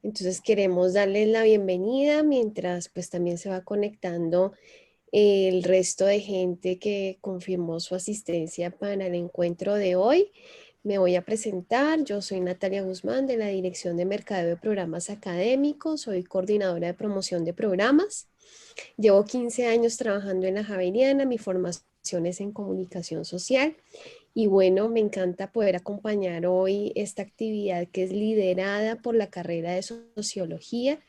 Entonces queremos darles la bienvenida mientras pues también se va conectando el resto de gente que confirmó su asistencia para el encuentro de hoy. Me voy a presentar, yo soy Natalia Guzmán de la Dirección de Mercadeo de Programas Académicos, soy coordinadora de promoción de programas. Llevo 15 años trabajando en la Javeriana, mi formación es en comunicación social y bueno, me encanta poder acompañar hoy esta actividad que es liderada por la carrera de sociología,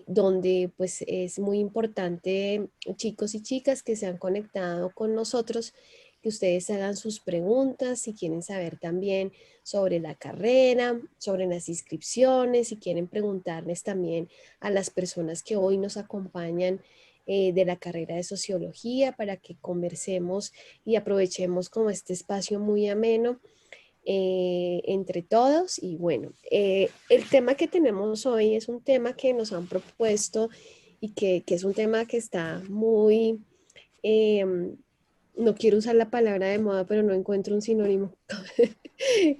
donde pues es muy importante, chicos y chicas que se han conectado con nosotros, que ustedes hagan sus preguntas, si quieren saber también sobre la carrera, sobre las inscripciones, si quieren preguntarles también a las personas que hoy nos acompañan de la carrera de sociología para que conversemos y aprovechemos como este espacio muy ameno entre todos. Y bueno, el tema que tenemos hoy es un tema que nos han propuesto y que es un tema que está muy, eh, no quiero usar la palabra de moda, pero no encuentro un sinónimo,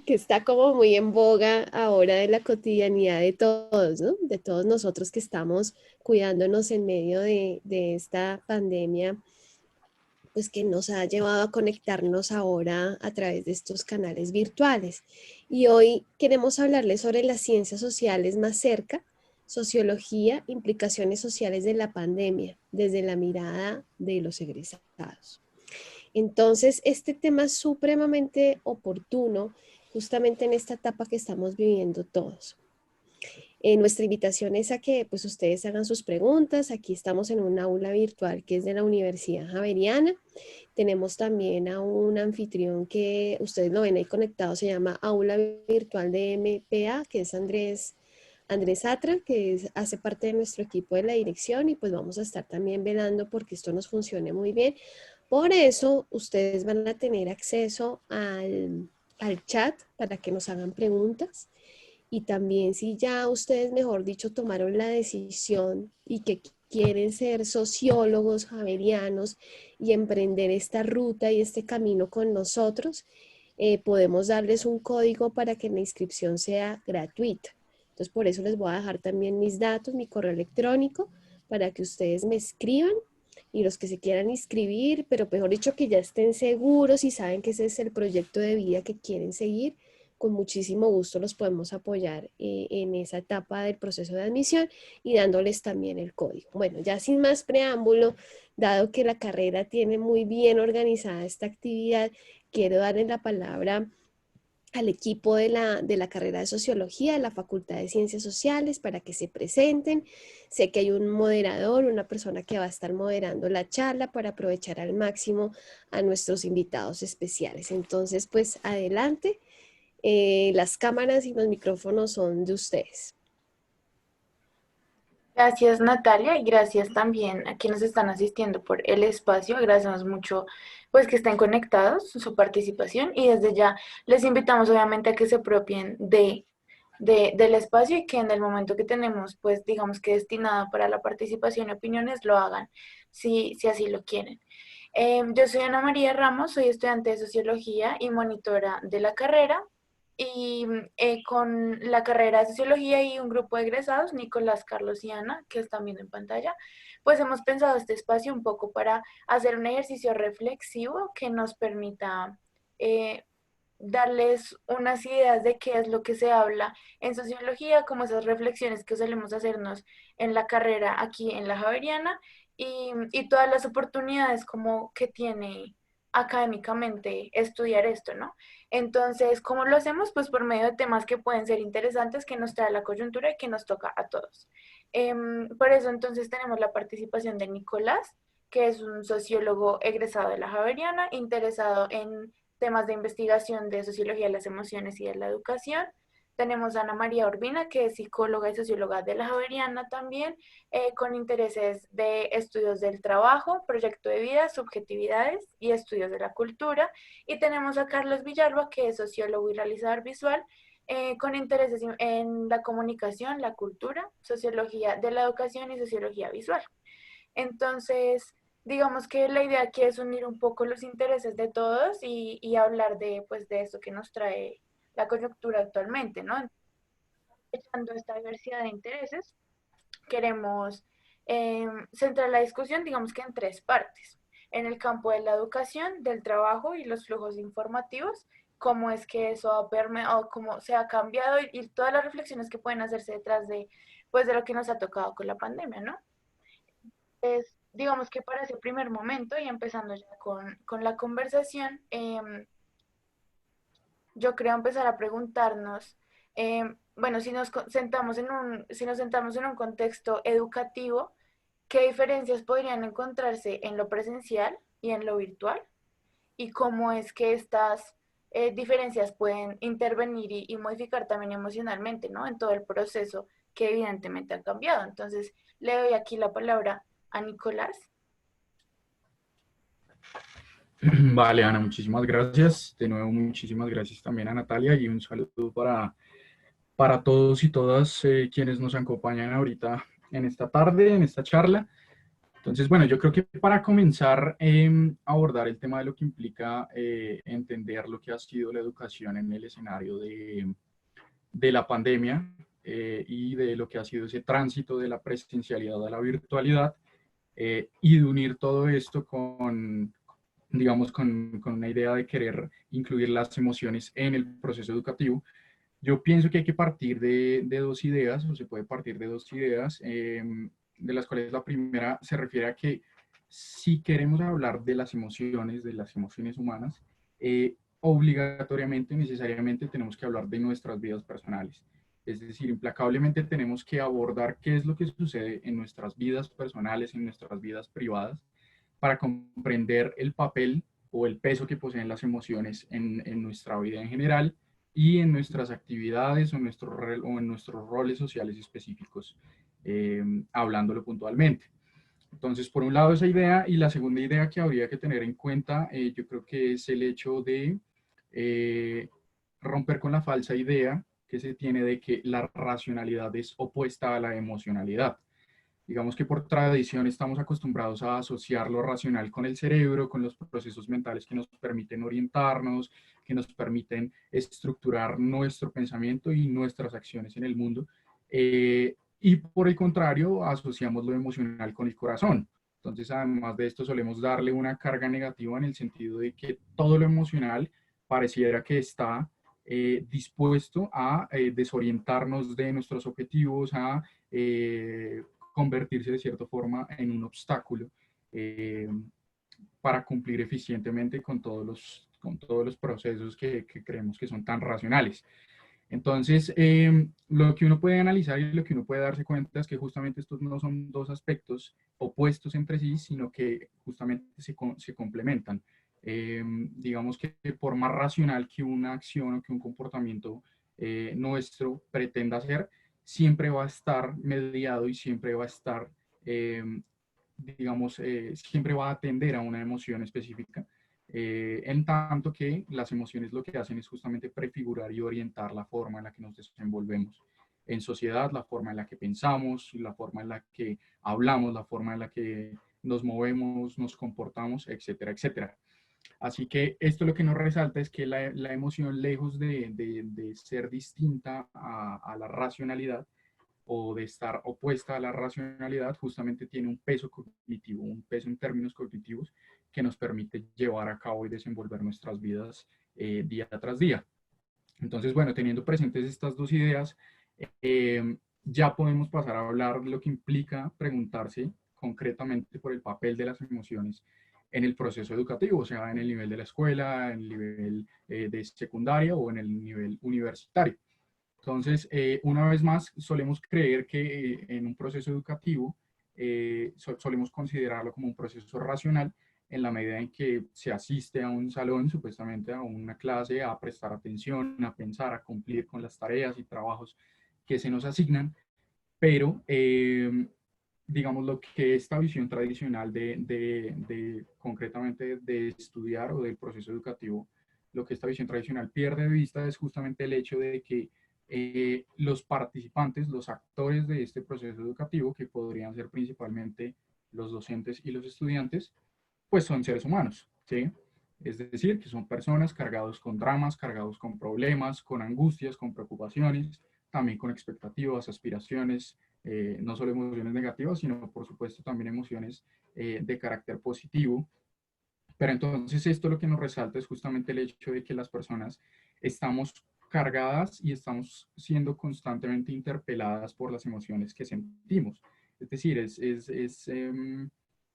que está como muy en boga ahora de la cotidianidad de todos, ¿no? De todos nosotros que estamos cuidándonos en medio de esta pandemia pues que nos ha llevado a conectarnos ahora a través de estos canales virtuales. Y hoy queremos hablarles sobre las ciencias sociales más cerca, sociología, implicaciones sociales de la pandemia, desde la mirada de los egresados. Entonces, este tema es supremamente oportuno justamente en esta etapa que estamos viviendo todos. Nuestra invitación es a que pues ustedes hagan sus preguntas. Aquí estamos en un aula virtual que es de la Universidad Javeriana. Tenemos también a un anfitrión que ustedes lo ven ahí conectado, se llama Aula Virtual de MPA, que es Andrés Atra, que hace parte de nuestro equipo de la dirección y pues vamos a estar también velando porque esto nos funcione muy bien. Por eso ustedes van a tener acceso al chat para que nos hagan preguntas y también si ya ustedes, mejor dicho, tomaron la decisión y que quieren ser sociólogos javerianos y emprender esta ruta y este camino con nosotros, podemos darles un código para que la inscripción sea gratuita. Entonces, por eso les voy a dejar también mis datos, mi correo electrónico, para que ustedes me escriban y los que se quieran inscribir, pero mejor dicho que ya estén seguros y saben que ese es el proyecto de vida que quieren seguir, con muchísimo gusto los podemos apoyar en esa etapa del proceso de admisión y dándoles también el código. Bueno, ya sin más preámbulo, dado que la carrera tiene muy bien organizada esta actividad, quiero darle la palabra al equipo de la carrera de Sociología de la Facultad de Ciencias Sociales para que se presenten. Sé que hay un moderador, una persona que va a estar moderando la charla para aprovechar al máximo a nuestros invitados especiales. Entonces, pues adelante. Las cámaras y los micrófonos son de ustedes. Gracias Natalia y gracias también a quienes están asistiendo por el espacio. Agradecemos mucho pues que estén conectados, su participación y desde ya les invitamos obviamente a que se apropien del espacio y que en el momento que tenemos pues digamos que destinado para la participación y opiniones lo hagan si así lo quieren. Yo soy Ana María Ramos, soy estudiante de Sociología y monitora de la carrera. Y con la carrera de Sociología y un grupo de egresados, Nicolás, Carlos y Ana, que están viendo en pantalla, pues hemos pensado este espacio un poco para hacer un ejercicio reflexivo que nos permita eh, darles unas ideas de qué es lo que se habla en sociología, como esas reflexiones que solemos hacernos en la carrera aquí en la Javeriana y todas las oportunidades como que tiene académicamente estudiar esto, ¿no? Entonces, ¿cómo lo hacemos? Pues por medio de temas que pueden ser interesantes, que nos trae la coyuntura y que nos toca a todos. Por eso entonces tenemos la participación de Nicolás, que es un sociólogo egresado de la Javeriana, interesado en temas de investigación de sociología de las emociones y de la educación. Tenemos a Ana María Urbina, que es psicóloga y socióloga de la Javeriana también, con intereses de estudios del trabajo, proyecto de vida, subjetividades y estudios de la cultura. Y tenemos a Carlos Villalba, que es sociólogo y realizador visual, con intereses en la comunicación, la cultura, sociología de la educación y sociología visual. Entonces, digamos que la idea aquí es unir un poco los intereses de todos y hablar de, pues, de esto que nos trae la coyuntura actualmente, ¿no? aprovechando esta diversidad de intereses, queremos centrar la discusión, digamos que en tres partes. En el campo de la educación, del trabajo y los flujos informativos, cómo es que eso ha permeado, cómo se ha cambiado y todas las reflexiones que pueden hacerse detrás de, pues, de lo que nos ha tocado con la pandemia, ¿no? Es, digamos que para ese primer momento y empezando ya con la conversación, yo creo empezar a preguntarnos, bueno, si nos sentamos en un contexto educativo, ¿qué diferencias podrían encontrarse en lo presencial y en lo virtual? Y cómo es que estas diferencias pueden intervenir y modificar también emocionalmente, ¿no? En todo el proceso que evidentemente ha cambiado. Entonces, le doy aquí la palabra a Nicolás. Vale, Ana, muchísimas gracias. De nuevo, muchísimas gracias también a Natalia y un saludo para todos y todas quienes nos acompañan ahorita en esta tarde, en esta charla. Entonces, bueno, yo creo que para comenzar a abordar el tema de lo que implica entender lo que ha sido la educación en el escenario de la pandemia y de lo que ha sido ese tránsito de la presencialidad a la virtualidad y de unir todo esto con, digamos, con una idea de querer incluir las emociones en el proceso educativo. Yo pienso que hay que partir de dos ideas, o se puede partir de dos ideas, de las cuales la primera se refiere a que si queremos hablar de las emociones humanas, obligatoriamente, necesariamente tenemos que hablar de nuestras vidas personales. Es decir, implacablemente tenemos que abordar qué es lo que sucede en nuestras vidas personales, en nuestras vidas privadas, para comprender el papel o el peso que poseen las emociones en nuestra vida en general y en nuestras actividades o en nuestros roles sociales específicos, hablándolo puntualmente. Entonces, por un lado esa idea, y la segunda idea que habría que tener en cuenta, yo creo que es el hecho de eh, romper con la falsa idea que se tiene de que la racionalidad es opuesta a la emocionalidad. Digamos que por tradición estamos acostumbrados a asociar lo racional con el cerebro, con los procesos mentales que nos permiten orientarnos, que nos permiten estructurar nuestro pensamiento y nuestras acciones en el mundo. Y por el contrario, asociamos lo emocional con el corazón. Entonces, además de esto, solemos darle una carga negativa en el sentido de que todo lo emocional pareciera que está dispuesto a desorientarnos de nuestros objetivos, a convertirse de cierta forma en un obstáculo eh, para cumplir eficientemente con todos los procesos que creemos que son tan racionales. Entonces, lo que uno puede analizar y lo que uno puede darse cuenta es que justamente estos no son dos aspectos opuestos entre sí, sino que justamente se complementan. Digamos que por más racional que una acción o que un comportamiento nuestro pretenda ser, siempre va a estar mediado y siempre va a estar, eh, digamos, siempre va a atender a una emoción específica, en tanto que las emociones lo que hacen es justamente prefigurar y orientar la forma en la que nos desenvolvemos en sociedad, la forma en la que pensamos, la forma en la que hablamos, la forma en la que nos movemos, nos comportamos, etcétera, etcétera. Así que esto lo que nos resalta es que la emoción, lejos de ser distinta a la racionalidad, o de estar opuesta a la racionalidad, justamente tiene un peso cognitivo, un peso en términos cognitivos que nos permite llevar a cabo y desenvolver nuestras vidas día tras día. Entonces, bueno, teniendo presentes estas dos ideas, ya podemos pasar a hablar de lo que implica preguntarse concretamente por el papel de las emociones en el proceso educativo, o sea, en el nivel de la escuela, en el nivel de secundaria o en el nivel universitario. Entonces, una vez más, solemos creer que en un proceso educativo solemos considerarlo como un proceso racional en la medida en que se asiste a un salón, supuestamente a una clase, a prestar atención, a pensar, a cumplir con las tareas y trabajos que se nos asignan, pero digamos lo que esta visión tradicional concretamente de estudiar o del proceso educativo, lo que esta visión tradicional pierde de vista es justamente el hecho de que los participantes, los actores de este proceso educativo, que podrían ser principalmente los docentes y los estudiantes, pues son seres humanos, ¿sí? Es decir, que son personas cargados con dramas, cargados con problemas, con angustias, con preocupaciones, también con expectativas, aspiraciones, no solo emociones negativas, sino por supuesto también emociones de carácter positivo. Pero entonces esto lo que nos resalta es justamente el hecho de que las personas estamos cargadas y estamos siendo constantemente interpeladas por las emociones que sentimos. Es decir, es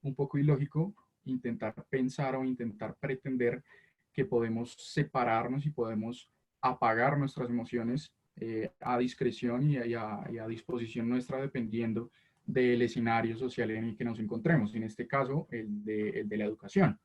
un poco ilógico intentar pensar o intentar pretender que podemos separarnos y podemos apagar nuestras emociones a discreción y a disposición nuestra dependiendo del escenario social en el que nos encontremos, en este caso el de la educación.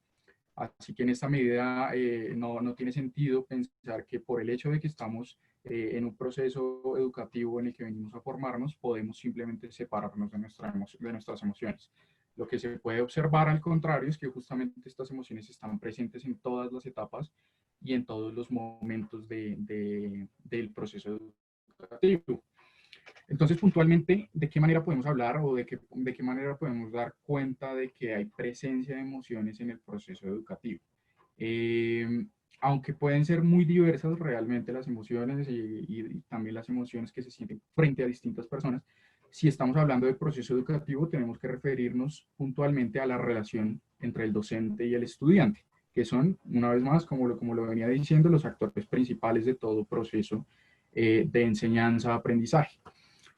Así que en esta medida no tiene sentido pensar que por el hecho de que estamos en un proceso educativo en el que venimos a formarnos, podemos simplemente separarnos de nuestras emociones. Lo que se puede observar al contrario es que justamente estas emociones están presentes en todas las etapas y en todos los momentos del proceso educativo. Entonces, puntualmente, ¿de qué manera podemos hablar o de qué manera podemos dar cuenta de que hay presencia de emociones en el proceso educativo? Eh, Aunque pueden ser muy diversas realmente las emociones y también las emociones que se sienten frente a distintas personas, si estamos hablando de proceso educativo, tenemos que referirnos puntualmente a la relación entre el docente y el estudiante, que son, una vez más, como lo venía diciendo, los actores principales de todo proceso de enseñanza-aprendizaje.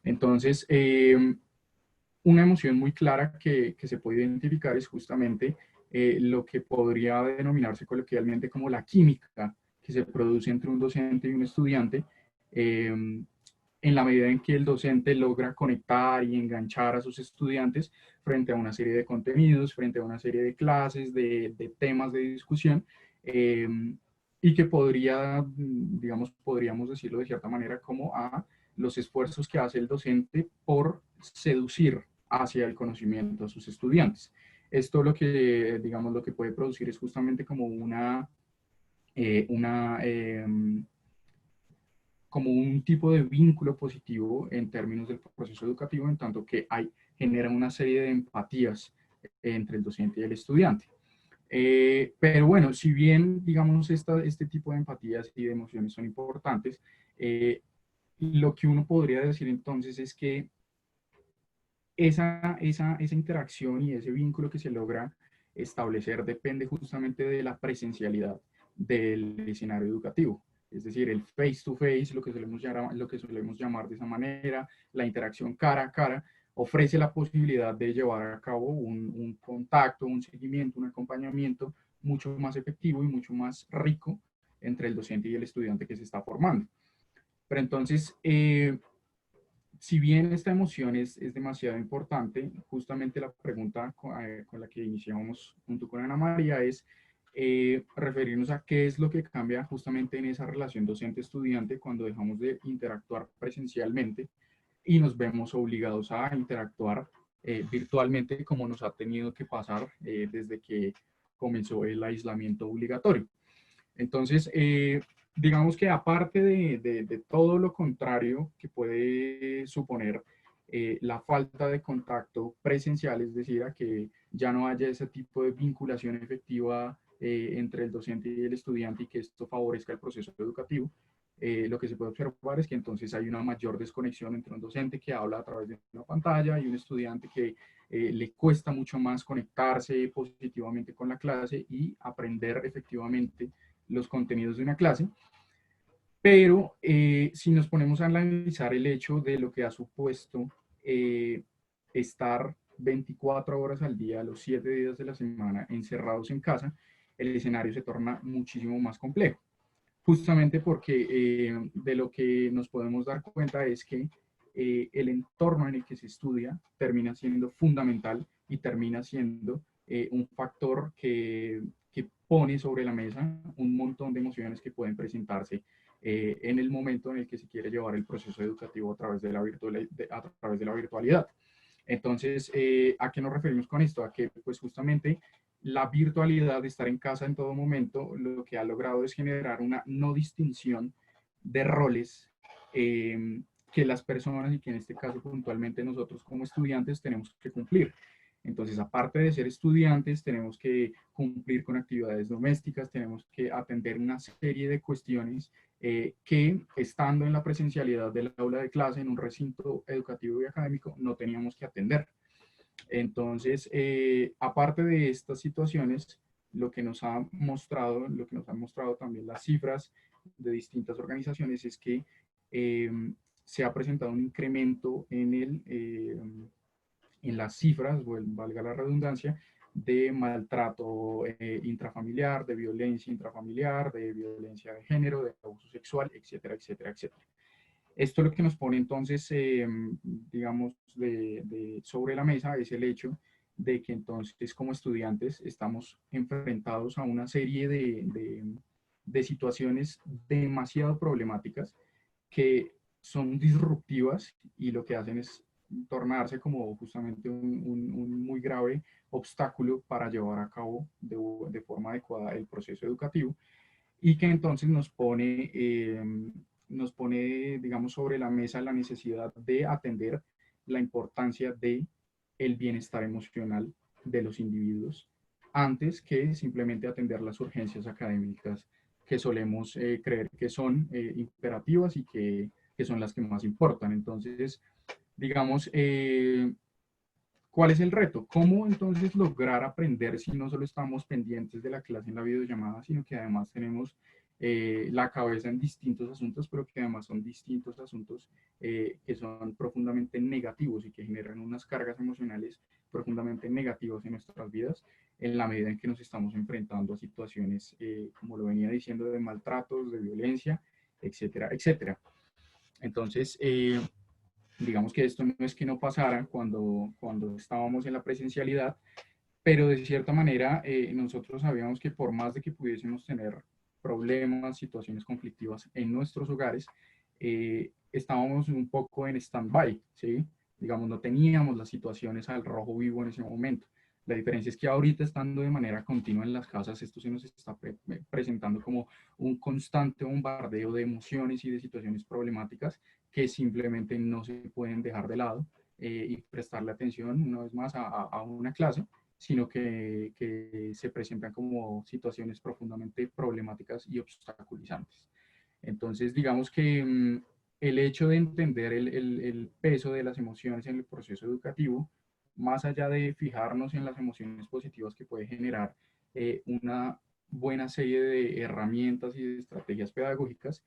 Entonces, una emoción muy clara que se puede identificar es justamente lo que podría denominarse coloquialmente como la química que se produce entre un docente y un estudiante, en la medida en que el docente logra conectar y enganchar a sus estudiantes frente a una serie de contenidos, frente a una serie de clases, de temas de discusión, eh, y que podría, digamos, podríamos decirlo de cierta manera como a los esfuerzos que hace el docente por seducir hacia el conocimiento a sus estudiantes. Esto lo que, digamos, lo que puede producir es justamente como una como un tipo de vínculo positivo en términos del proceso educativo, en tanto que genera una serie de empatías entre el docente y el estudiante. Pero bueno, si bien, digamos, este tipo de empatías y de emociones son importantes, lo que uno podría decir entonces es que esa interacción y ese vínculo que se logra establecer depende justamente de la presencialidad del escenario educativo. Es decir, el face to face, lo que solemos llamar de esa manera, la interacción cara a cara, ofrece la posibilidad de llevar a cabo un contacto, un seguimiento, un acompañamiento mucho más efectivo y mucho más rico entre el docente y el estudiante que se está formando. Pero entonces, si bien esta emoción es demasiado importante, justamente la pregunta con la que iniciamos junto con Ana María es referirnos a qué es lo que cambia justamente en esa relación docente-estudiante cuando dejamos de interactuar presencialmente y nos vemos obligados a interactuar virtualmente como nos ha tenido que pasar desde que comenzó el aislamiento obligatorio. Entonces, digamos que aparte de todo lo contrario que puede suponer la falta de contacto presencial, es decir, a que ya no haya ese tipo de vinculación efectiva entre el docente y el estudiante y que esto favorezca el proceso educativo, lo que se puede observar es que entonces hay una mayor desconexión entre un docente que habla a través de una pantalla y un estudiante que le cuesta mucho más conectarse positivamente con la clase y aprender efectivamente los contenidos de una clase, pero si nos ponemos a analizar el hecho de lo que ha supuesto estar 24 horas al día, los 7 días de la semana encerrados en casa, el escenario se torna muchísimo más complejo. Justamente porque de lo que nos podemos dar cuenta es que el entorno en el que se estudia termina siendo fundamental y termina siendo un factor que pone sobre la mesa un montón de emociones que pueden presentarse en el momento en el que se quiere llevar el proceso educativo a través de la virtualidad. Entonces, ¿a qué nos referimos con esto? A que pues justamente la virtualidad de estar en casa en todo momento lo que ha logrado es generar una no distinción de roles que las personas y que en este caso puntualmente nosotros como estudiantes tenemos que cumplir. Entonces, aparte de ser estudiantes, tenemos que cumplir con actividades domésticas, tenemos que atender una serie de cuestiones que estando en la presencialidad del aula de clase, en un recinto educativo y académico, no teníamos que atender. Entonces, aparte de estas situaciones, lo que nos han mostrado también las cifras de distintas organizaciones es que eh, se ha presentado un incremento en las cifras, valga la redundancia, de maltrato intrafamiliar, de violencia intrafamiliar, de violencia de género, de abuso sexual, etcétera, etcétera, etcétera. Esto lo que nos pone entonces, digamos, sobre la mesa es el hecho de que entonces como estudiantes estamos enfrentados a una serie de situaciones demasiado problemáticas que son disruptivas y lo que hacen es tornarse como justamente un muy grave obstáculo para llevar a cabo de forma adecuada el proceso educativo y que entonces nos pone, digamos, sobre la mesa la necesidad de atender la importancia de el bienestar emocional de los individuos antes que simplemente atender las urgencias académicas que solemos creer que son imperativas y que son las que más importan. Entonces, digamos, ¿cuál es el reto? ¿Cómo entonces lograr aprender si no solo estamos pendientes de la clase en la videollamada, sino que además tenemos la cabeza en distintos asuntos, pero que además son distintos asuntos que son profundamente negativos y que generan unas cargas emocionales profundamente negativas en nuestras vidas en la medida en que nos estamos enfrentando a situaciones, como lo venía diciendo, de maltratos, de violencia, etcétera, etcétera? Entonces, digamos que esto no es que no pasara cuando estábamos en la presencialidad, pero de cierta manera nosotros sabíamos que por más de que pudiésemos tener problemas, situaciones conflictivas en nuestros hogares, estábamos un poco en stand-by, ¿sí? Digamos, no teníamos las situaciones al rojo vivo en ese momento. La diferencia es que ahorita, estando de manera continua en las casas, esto se nos está presentando como un constante bombardeo de emociones y de situaciones problemáticas que simplemente no se pueden dejar de lado y prestarle atención una vez más a una clase, sino que se presentan como situaciones profundamente problemáticas y obstaculizantes. Entonces, digamos que el hecho de entender el peso de las emociones en el proceso educativo, más allá de fijarnos en las emociones positivas que puede generar una buena serie de herramientas y de estrategias pedagógicas,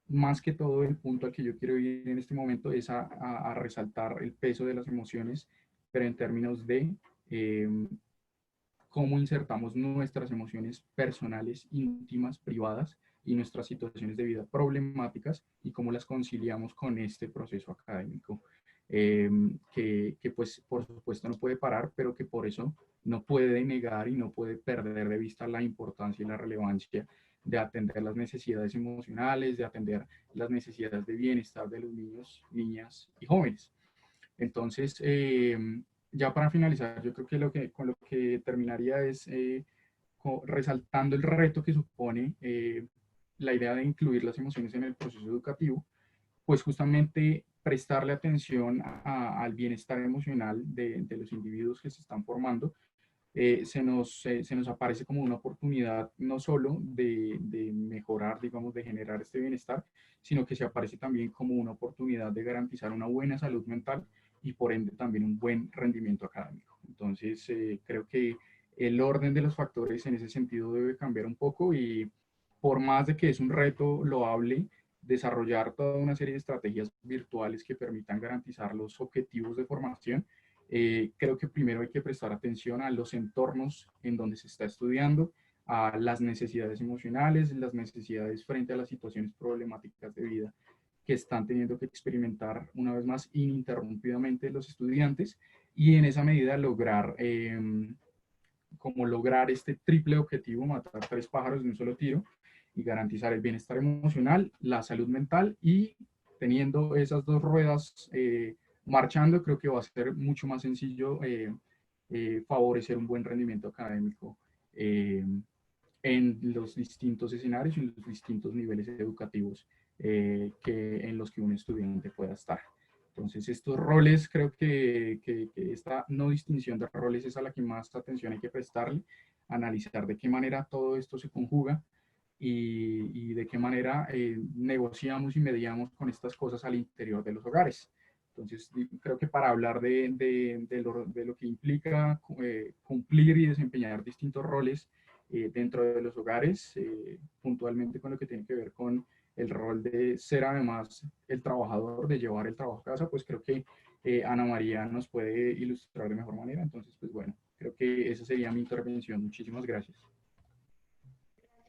más que todo el punto al que yo quiero ir en este momento es a resaltar el peso de las emociones, pero en términos de eh, cómo insertamos nuestras emociones personales, íntimas, privadas y nuestras situaciones de vida problemáticas y cómo las conciliamos con este proceso académico, que pues por supuesto no puede parar, pero que por eso no puede negar y no puede perder de vista la importancia y la relevancia de atender las necesidades emocionales, de atender las necesidades de bienestar de los niños, niñas y jóvenes. Entonces, ya para finalizar, yo creo que, con lo que terminaría es resaltando el reto que supone la idea de incluir las emociones en el proceso educativo, pues justamente prestarle atención al bienestar emocional de los individuos que se están formando, se nos aparece como una oportunidad no solo de mejorar, digamos, de generar este bienestar, sino que se aparece también como una oportunidad de garantizar una buena salud mental y por ende también un buen rendimiento académico. Entonces, creo que el orden de los factores en ese sentido debe cambiar un poco y por más de que es un reto loable, desarrollar toda una serie de estrategias virtuales que permitan garantizar los objetivos de formación, creo que primero hay que prestar atención a los entornos en donde se está estudiando, a las necesidades emocionales, las necesidades frente a las situaciones problemáticas de vida que están teniendo que experimentar una vez más ininterrumpidamente los estudiantes y en esa medida lograr, como lograr este triple objetivo, matar tres pájaros de un solo tiro y garantizar el bienestar emocional, la salud mental y teniendo esas dos ruedas marchando, creo que va a ser mucho más sencillo favorecer un buen rendimiento académico en los distintos escenarios y en los distintos niveles educativos en los que un estudiante pueda estar. Entonces, estos roles, creo que esta no distinción de roles es a la que más atención hay que prestarle, analizar de qué manera todo esto se conjuga y de qué manera negociamos y mediamos con estas cosas al interior de los hogares. Entonces, creo que para hablar de lo que implica cumplir y desempeñar distintos roles dentro de los hogares, puntualmente con lo que tiene que ver con el rol de ser además el trabajador, de llevar el trabajo a casa, pues creo que Ana María nos puede ilustrar de mejor manera. Entonces, pues bueno, creo que esa sería mi intervención. Muchísimas gracias.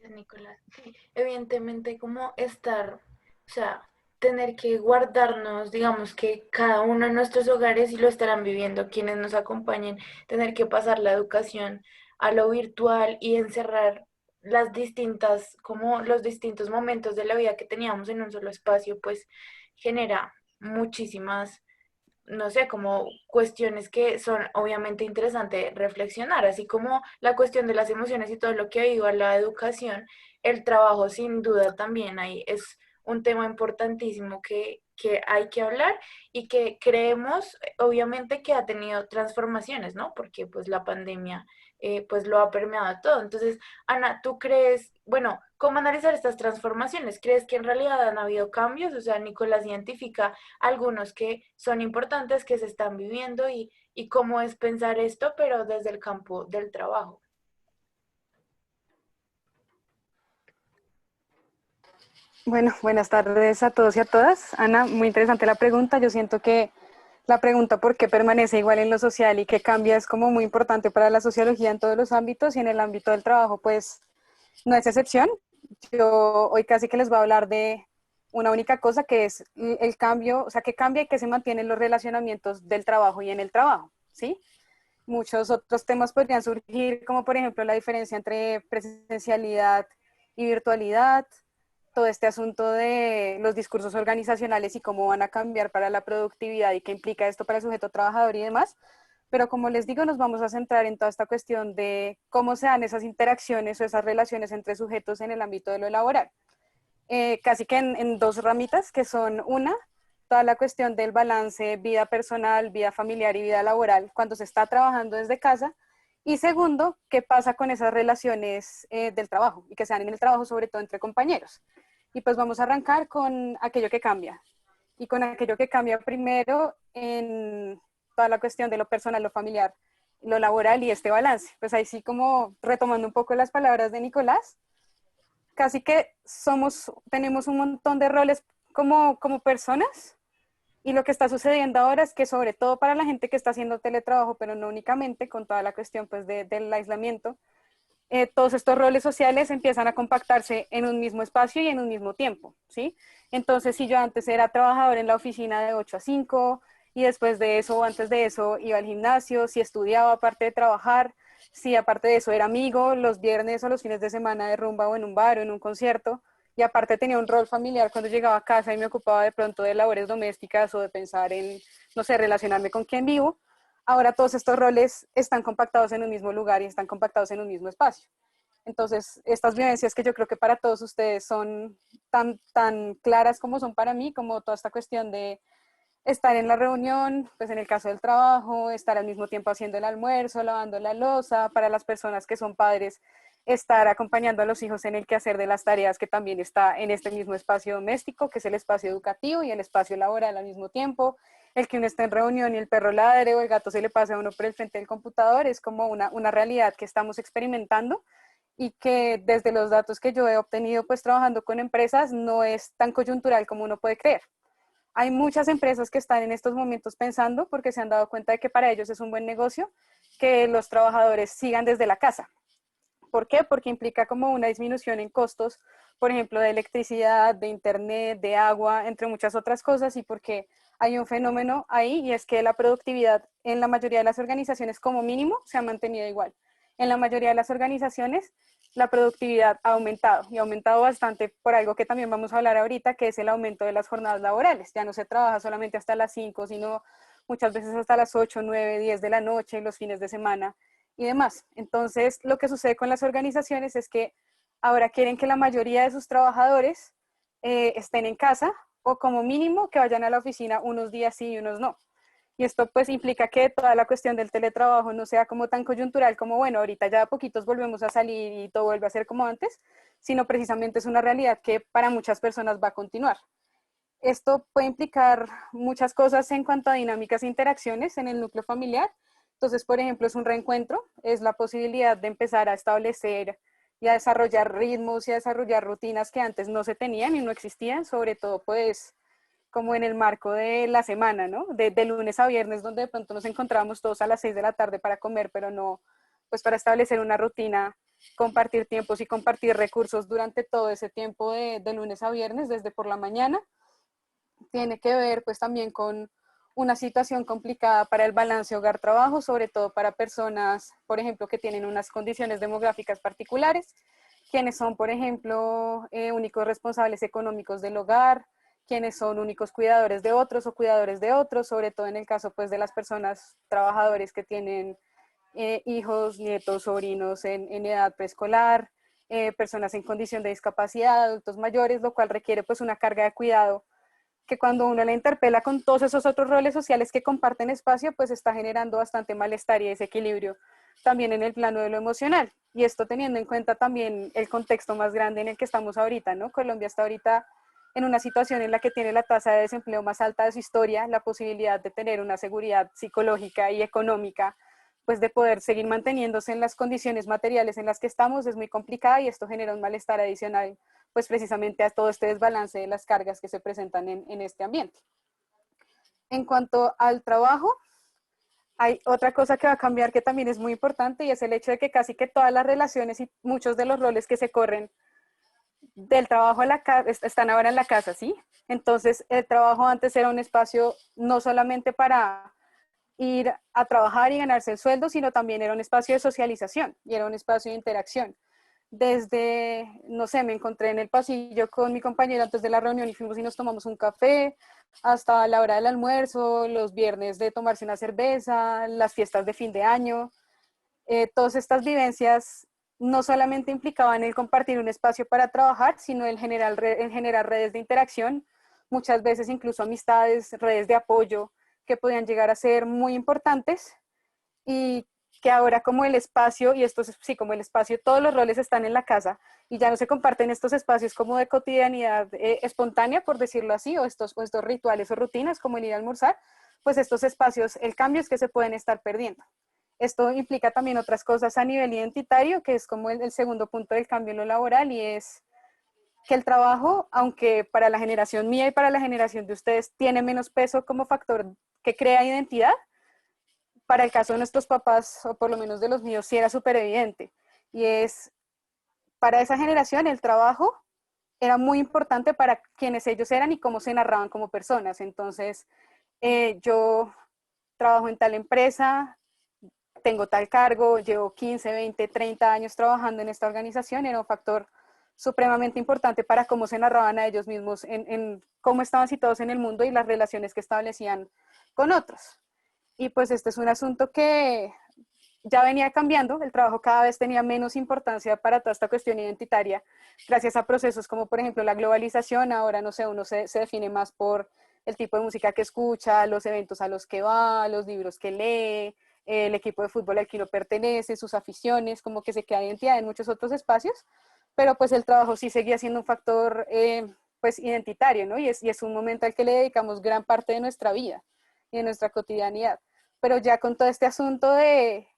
Gracias, Nicolás. Sí, evidentemente como estar, o sea, tener que guardarnos, digamos que cada uno en nuestros hogares y lo estarán viviendo quienes nos acompañen, tener que pasar la educación a lo virtual y encerrar las distintas, como los distintos momentos de la vida que teníamos en un solo espacio, pues genera muchísimas, no sé, como cuestiones que son obviamente interesantes reflexionar, así como la cuestión de las emociones y todo lo que ha ido a la educación, el trabajo sin duda también ahí es un tema importantísimo que hay que hablar y que creemos obviamente que ha tenido transformaciones, ¿no? Porque pues la pandemia pues lo ha permeado todo. Entonces, Ana, ¿tú crees, bueno, cómo analizar estas transformaciones? ¿Crees que en realidad han habido cambios? O sea, Nicolás identifica algunos que son importantes, que se están viviendo y cómo es pensar esto, pero desde el campo del trabajo. Bueno, buenas tardes a todos y a todas. Ana, muy interesante la pregunta. Yo siento que la pregunta por qué permanece igual en lo social y qué cambia es como muy importante para la sociología en todos los ámbitos y en el ámbito del trabajo, pues no es excepción. Yo hoy casi que les voy a hablar de una única cosa que es el cambio, o sea, que cambia y que se mantienen los relacionamientos del trabajo y en el trabajo, ¿sí? Muchos otros temas podrían surgir, como por ejemplo la diferencia entre presencialidad y virtualidad, todo este asunto de los discursos organizacionales y cómo van a cambiar para la productividad y qué implica esto para el sujeto trabajador y demás. Pero como les digo, nos vamos a centrar en toda esta cuestión de cómo se dan esas interacciones o esas relaciones entre sujetos en el ámbito de lo laboral. Casi que en dos ramitas, que son una, toda la cuestión del balance vida personal, vida familiar y vida laboral cuando se está trabajando desde casa. Y segundo, qué pasa con esas relaciones del trabajo y que se dan en el trabajo, sobre todo entre compañeros. Y pues vamos a arrancar con aquello que cambia. Y con aquello que cambia primero en toda la cuestión de lo personal, lo familiar, lo laboral y este balance. Pues ahí sí, como retomando un poco las palabras de Nicolás, casi que tenemos un montón de roles como personas, y lo que está sucediendo ahora es que sobre todo para la gente que está haciendo teletrabajo, pero no únicamente, con toda la cuestión pues del aislamiento, todos estos roles sociales empiezan a compactarse en un mismo espacio y en un mismo tiempo, ¿sí? Entonces, si yo antes era trabajador en la oficina de 8 a 5 y después de eso o antes de eso iba al gimnasio, si estudiaba aparte de trabajar, si aparte de eso era amigo los viernes o los fines de semana de rumba o en un bar o en un concierto, y aparte tenía un rol familiar cuando llegaba a casa y me ocupaba de pronto de labores domésticas o de pensar en, no sé, relacionarme con quien vivo. Ahora todos estos roles están compactados en un mismo lugar y están compactados en un mismo espacio. Entonces, estas vivencias que yo creo que para todos ustedes son tan claras como son para mí, como toda esta cuestión de estar en la reunión, pues en el caso del trabajo, estar al mismo tiempo haciendo el almuerzo, lavando la loza, para las personas que son padres, estar acompañando a los hijos en el quehacer de las tareas que también está en este mismo espacio doméstico, que es el espacio educativo y el espacio laboral al mismo tiempo, el que uno esté en reunión y el perro ladre o el gato se le pase a uno por el frente del computador, es como una realidad que estamos experimentando y que desde los datos que yo he obtenido pues trabajando con empresas no es tan coyuntural como uno puede creer. Hay muchas empresas que están en estos momentos pensando, porque se han dado cuenta de que para ellos es un buen negocio, que los trabajadores sigan desde la casa. ¿Por qué? Porque implica como una disminución en costos, por ejemplo, de electricidad, de internet, de agua, entre muchas otras cosas, y porque hay un fenómeno ahí y es que la productividad en la mayoría de las organizaciones como mínimo se ha mantenido igual. En la mayoría de las organizaciones la productividad ha aumentado y ha aumentado bastante por algo que también vamos a hablar ahorita, que es el aumento de las jornadas laborales. Ya no se trabaja solamente hasta las 5, sino muchas veces hasta las 8, 9, 10 de la noche, los fines de semana y demás. Entonces, lo que sucede con las organizaciones es que ahora quieren que la mayoría de sus trabajadores estén en casa o como mínimo que vayan a la oficina unos días sí y unos no. Y esto pues implica que toda la cuestión del teletrabajo no sea como tan coyuntural como, bueno, ahorita ya a poquitos volvemos a salir y todo vuelve a ser como antes, sino precisamente es una realidad que para muchas personas va a continuar. Esto puede implicar muchas cosas en cuanto a dinámicas e interacciones en el núcleo familiar. Entonces, por ejemplo, es un reencuentro, es la posibilidad de empezar a establecer y a desarrollar ritmos y a desarrollar rutinas que antes no se tenían y no existían, sobre todo pues como en el marco de la semana, ¿no? De lunes a viernes, donde de pronto nos encontrábamos todos a las 6 de la tarde para comer, pero no, pues para establecer una rutina, compartir tiempos y compartir recursos durante todo ese tiempo de lunes a viernes, desde por la mañana. Tiene que ver pues también con una situación complicada para el balance hogar-trabajo, sobre todo para personas, por ejemplo, que tienen unas condiciones demográficas particulares, quienes son, por ejemplo, únicos responsables económicos del hogar, quienes son únicos cuidadores de otros o cuidadores de otros, sobre todo en el caso pues de las personas trabajadores que tienen hijos, nietos, sobrinos en edad preescolar, personas en condición de discapacidad, adultos mayores, lo cual requiere pues una carga de cuidado que cuando uno la interpela con todos esos otros roles sociales que comparten espacio, pues está generando bastante malestar y desequilibrio también en el plano de lo emocional. Y esto teniendo en cuenta también el contexto más grande en el que estamos ahorita, ¿no? Colombia está ahorita en una situación en la que tiene la tasa de desempleo más alta de su historia, la posibilidad de tener una seguridad psicológica y económica, pues de poder seguir manteniéndose en las condiciones materiales en las que estamos es muy complicada y esto genera un malestar adicional pues precisamente a todo este desbalance de las cargas que se presentan en este ambiente. En cuanto al trabajo, hay otra cosa que va a cambiar que también es muy importante y es el hecho de que casi que todas las relaciones y muchos de los roles que se corren del trabajo a la casa están ahora en la casa, ¿sí? Entonces, el trabajo antes era un espacio no solamente para ir a trabajar y ganarse el sueldo, sino también era un espacio de socialización y era un espacio de interacción. Desde, no sé, me encontré en el pasillo con mi compañera antes de la reunión y fuimos y nos tomamos un café, hasta la hora del almuerzo, los viernes de tomarse una cerveza, las fiestas de fin de año. Todas estas vivencias no solamente implicaban el compartir un espacio para trabajar, sino el generar redes de interacción, muchas veces incluso amistades, redes de apoyo que podían llegar a ser muy importantes y que ahora como el espacio, y esto es, sí, como el espacio, todos los roles están en la casa y ya no se comparten estos espacios como de cotidianidad espontánea, por decirlo así, o estos rituales o rutinas como el ir a almorzar, pues estos espacios, el cambio es que se pueden estar perdiendo. Esto implica también otras cosas a nivel identitario, que es como el segundo punto del cambio en lo laboral, y es que el trabajo, aunque para la generación mía y para la generación de ustedes tiene menos peso como factor que crea identidad, para el caso de nuestros papás, o por lo menos de los míos, sí era súper evidente. Y es, para esa generación el trabajo era muy importante para quienes ellos eran y cómo se narraban como personas. Entonces, yo trabajo en tal empresa, tengo tal cargo, llevo 15, 20, 30 años trabajando en esta organización, era un factor supremamente importante para cómo se narraban a ellos mismos, en cómo estaban situados en el mundo y las relaciones que establecían con otros. Y pues este es un asunto que ya venía cambiando, el trabajo cada vez tenía menos importancia para toda esta cuestión identitaria, gracias a procesos como por ejemplo la globalización. Ahora no sé, uno se define más por el tipo de música que escucha, los eventos a los que va, los libros que lee, el equipo de fútbol al que uno pertenece, sus aficiones, como que se queda identidad en muchos otros espacios, pero pues el trabajo sí seguía siendo un factor pues identitario, ¿no? Y es un momento al que le dedicamos gran parte de nuestra vida y de nuestra cotidianidad. Pero ya con todo este asunto de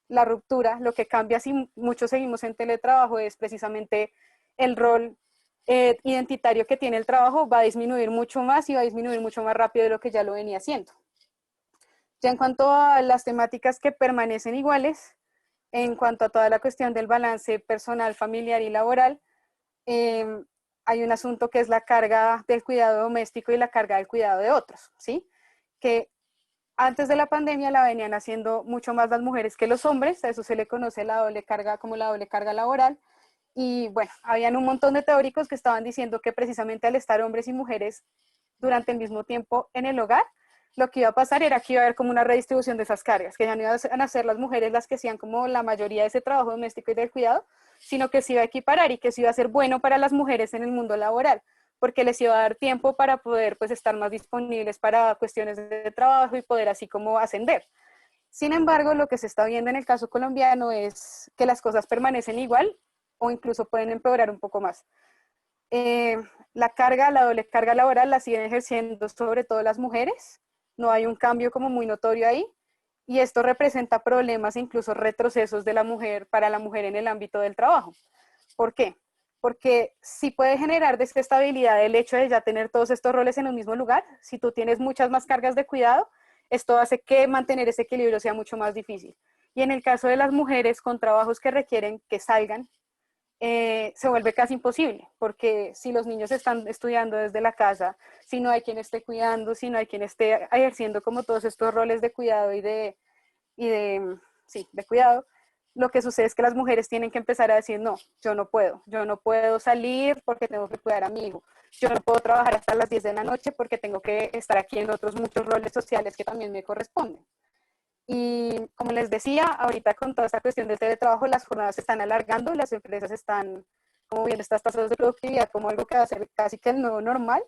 la ruptura, lo que cambia si muchos seguimos en teletrabajo es precisamente el rol identitario que tiene el trabajo va a disminuir mucho más y va a disminuir mucho más rápido de lo que ya lo venía haciendo. Ya en cuanto a las temáticas que permanecen iguales, en cuanto a toda la cuestión del balance personal, familiar y laboral, hay un asunto que es la carga del cuidado doméstico y la carga del cuidado de otros, ¿sí? Que antes de la pandemia la venían haciendo mucho más las mujeres que los hombres, a eso se le conoce la doble carga como la doble carga laboral. Y bueno, habían un montón de teóricos que estaban diciendo que precisamente al estar hombres y mujeres durante el mismo tiempo en el hogar, lo que iba a pasar era que iba a haber como una redistribución de esas cargas, que ya no iban a ser las mujeres las que hacían como la mayoría de ese trabajo doméstico y del cuidado, sino que se iba a equiparar y que se iba a ser bueno para las mujeres en el mundo laboral, porque les iba a dar tiempo para poder pues estar más disponibles para cuestiones de trabajo y poder así como ascender. Sin embargo, lo que se está viendo en el caso colombiano es que las cosas permanecen igual o incluso pueden empeorar un poco más. La doble carga laboral la siguen ejerciendo sobre todo las mujeres, no hay un cambio como muy notorio ahí, y esto representa problemas e incluso retrocesos de la mujer para la mujer en el ámbito del trabajo. ¿Por qué? Porque sí puede generar desestabilidad el hecho de ya tener todos estos roles en un mismo lugar. Si tú tienes muchas más cargas de cuidado, esto hace que mantener ese equilibrio sea mucho más difícil. Y en el caso de las mujeres con trabajos que requieren que salgan, se vuelve casi imposible, porque si los niños están estudiando desde la casa, si no hay quien esté cuidando, si no hay quien esté ejerciendo como todos estos roles de cuidado sí, de cuidado, lo que sucede es que las mujeres tienen que empezar a decir, no, yo no puedo salir porque tengo que cuidar a mi hijo, yo no puedo trabajar hasta las 10 de la noche porque tengo que estar aquí en otros muchos roles sociales que también me corresponden. Y como les decía, ahorita con toda esta cuestión del teletrabajo, las jornadas se están alargando, las empresas están como viendo estas tasas de productividad como algo que va a ser casi que el nuevo normal,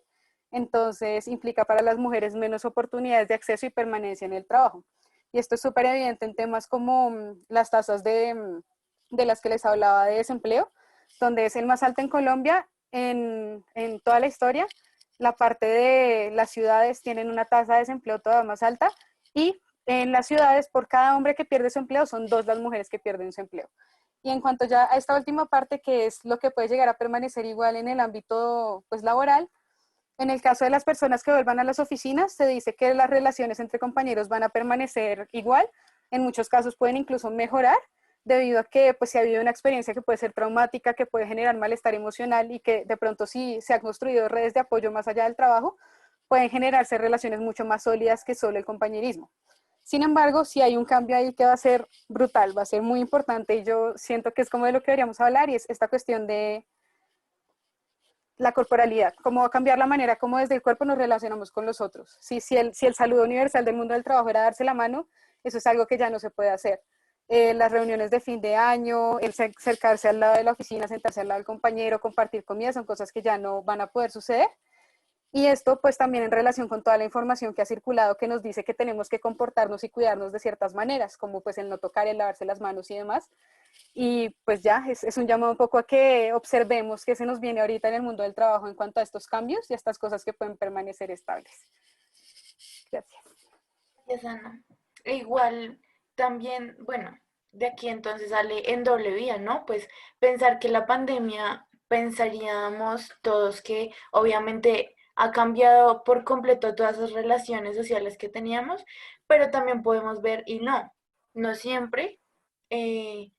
entonces implica para las mujeres menos oportunidades de acceso y permanencia en el trabajo. Y esto es súper evidente en temas como las tasas de las que les hablaba de desempleo, donde es el más alto en Colombia en toda la historia. La parte de las ciudades tienen una tasa de desempleo todavía más alta y en las ciudades, por cada hombre que pierde su empleo, son 2 las mujeres que pierden su empleo. Y en cuanto ya a esta última parte, que es lo que puede llegar a permanecer igual en el ámbito pues, laboral, en el caso de las personas que vuelvan a las oficinas, se dice que las relaciones entre compañeros van a permanecer igual, en muchos casos pueden incluso mejorar, debido a que pues, si ha habido una experiencia que puede ser traumática, que puede generar malestar emocional y que de pronto sí se han construido redes de apoyo más allá del trabajo, pueden generarse relaciones mucho más sólidas que solo el compañerismo. Sin embargo, sí hay un cambio ahí que va a ser brutal, va a ser muy importante y yo siento que es como de lo que deberíamos hablar y es esta cuestión de la corporalidad, cómo va a cambiar la manera como desde el cuerpo nos relacionamos con los otros. Si el saludo universal del mundo del trabajo era darse la mano, eso es algo que ya no se puede hacer. Las reuniones de fin de año, el acercarse al lado de la oficina, sentarse al lado del compañero, compartir comida, son cosas que ya no van a poder suceder. Y esto pues también en relación con toda la información que ha circulado que nos dice que tenemos que comportarnos y cuidarnos de ciertas maneras, como pues el no tocar, el lavarse las manos y demás. Y pues ya es un llamado un poco a que observemos qué se nos viene ahorita en el mundo del trabajo en cuanto a estos cambios y a estas cosas que pueden permanecer estables. Gracias. Gracias, Ana. E igual también, bueno, de aquí entonces sale en doble vía, ¿no? Pues pensar que la pandemia, pensaríamos todos que obviamente ha cambiado por completo todas esas relaciones sociales que teníamos, pero también podemos ver y no, no siempre. eh,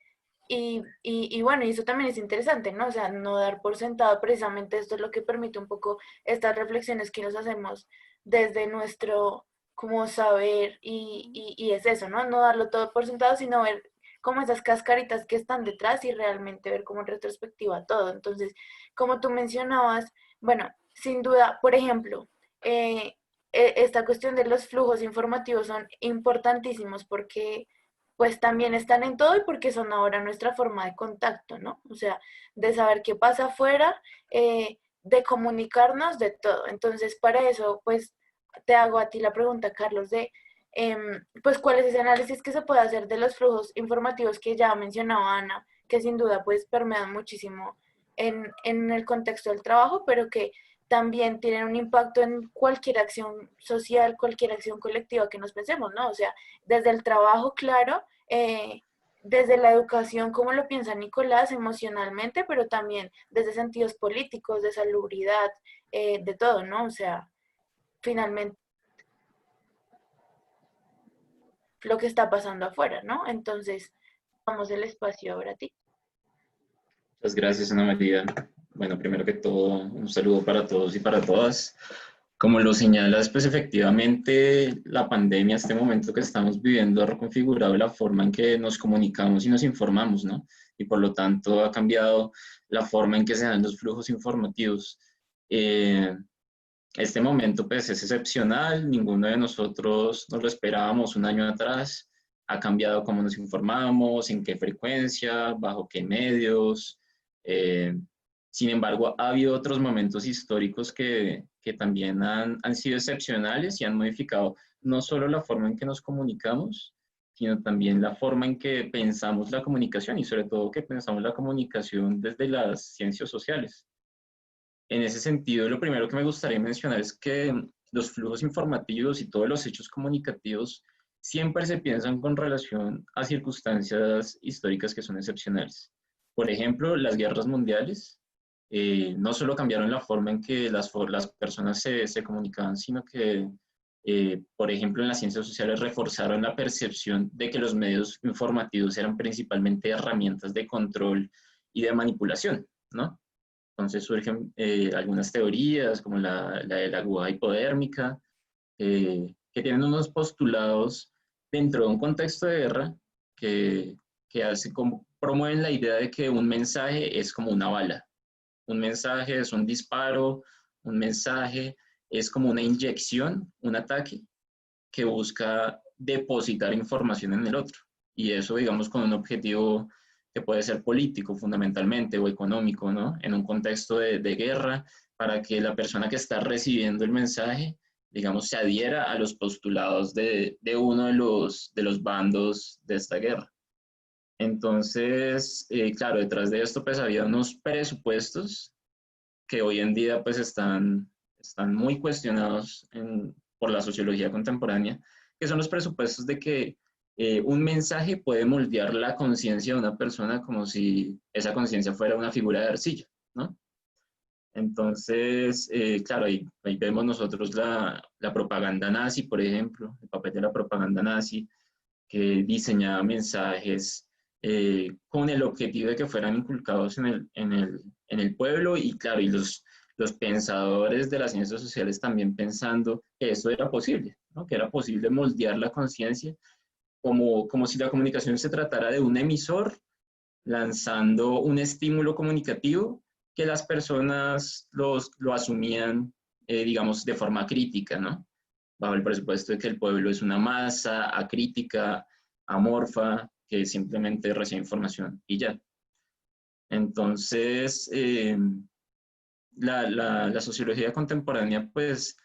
y bueno, y eso también es interesante, ¿no? O sea, no dar por sentado precisamente esto es lo que permite un poco estas reflexiones que nos hacemos desde nuestro como saber y es eso, ¿no? No darlo todo por sentado, sino ver como esas cascaritas que están detrás y realmente ver como en retrospectiva todo. Entonces, como tú mencionabas, bueno, sin duda, por ejemplo, esta cuestión de los flujos informativos son importantísimos porque pues también están en todo y porque son ahora nuestra forma de contacto, ¿no? O sea, de saber qué pasa afuera, de comunicarnos, de todo. Entonces, para eso, pues, te hago a ti la pregunta, Carlos, de, pues, ¿cuál es ese análisis que se puede hacer de los flujos informativos que ya ha mencionado Ana, que sin duda, pues, permean muchísimo en el contexto del trabajo, pero que también tienen un impacto en cualquier acción social, cualquier acción colectiva que nos pensemos, ¿no? O sea, desde el trabajo, claro, desde la educación, como lo piensa Nicolás, emocionalmente, pero también desde sentidos políticos, de salubridad, de todo, ¿no? O sea, finalmente lo que está pasando afuera, ¿no? Entonces, vamos el espacio ahora a ti. Muchas gracias, Ana María. Bueno, primero que todo, un saludo para todos y para todas. Como lo señalas, pues efectivamente la pandemia, este momento que estamos viviendo, ha reconfigurado la forma en que nos comunicamos y nos informamos, ¿no? Y por lo tanto ha cambiado la forma en que se dan los flujos informativos. Este momento pues es excepcional, ninguno de nosotros nos lo esperábamos un año atrás. Ha cambiado cómo nos informamos, en qué frecuencia, bajo qué medios. Sin embargo, ha habido otros momentos históricos que también han sido excepcionales y han modificado no solo la forma en que nos comunicamos, sino también la forma en que pensamos la comunicación y sobre todo que pensamos la comunicación desde las ciencias sociales. En ese sentido, lo primero que me gustaría mencionar es que los flujos informativos y todos los hechos comunicativos siempre se piensan con relación a circunstancias históricas que son excepcionales. Por ejemplo, las guerras mundiales no solo cambiaron la forma en que las personas se comunicaban, sino que, por ejemplo, en las ciencias sociales reforzaron la percepción de que los medios informativos eran principalmente herramientas de control y de manipulación, ¿no? Entonces surgen algunas teorías como la de la aguja hipodérmica, que tienen unos postulados dentro de un contexto de guerra que promueven la idea de que un mensaje es como una bala. Un mensaje es un disparo, un mensaje es como una inyección, un ataque que busca depositar información en el otro. Y eso, digamos, con un objetivo que puede ser político fundamentalmente o económico, ¿no? En un contexto de guerra, para que la persona que está recibiendo el mensaje, digamos, se adhiera a los postulados de uno de los bandos de esta guerra. Entonces, claro, detrás de esto pues había unos presupuestos que hoy en día pues están muy cuestionados por la sociología contemporánea, que son los presupuestos de que un mensaje puede moldear la conciencia de una persona como si esa conciencia fuera una figura de arcilla, ¿no? Entonces, claro, ahí vemos nosotros la propaganda nazi, por ejemplo, el papel de la propaganda nazi, que diseñaba mensajes con el objetivo de que fueran inculcados en el pueblo y claro, y los pensadores de las ciencias sociales también pensando que eso era posible, ¿no? Que era posible moldear la conciencia como si la comunicación se tratara de un emisor lanzando un estímulo comunicativo que las personas lo asumían, digamos, de forma crítica, ¿no? Bajo el presupuesto de que el pueblo es una masa acrítica, amorfa, que simplemente recibe información y ya. Entonces, la sociología contemporánea, pues,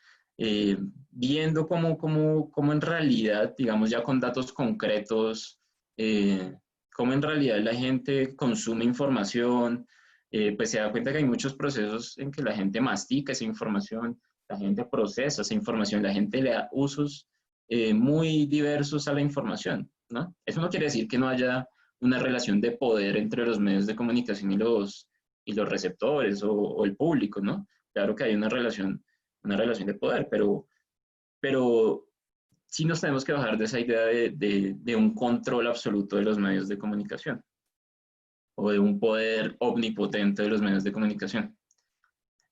viendo cómo en realidad, digamos ya con datos concretos, cómo en realidad la gente consume información, pues se da cuenta que hay muchos procesos en que la gente mastica esa información, la gente procesa esa información, la gente le da usos muy diversos a la información, ¿no? Eso no quiere decir que no haya una relación de poder entre los medios de comunicación y los receptores o el público, ¿no? Claro que hay una relación de poder, pero sí nos tenemos que bajar de esa idea de un control absoluto de los medios de comunicación o de un poder omnipotente de los medios de comunicación.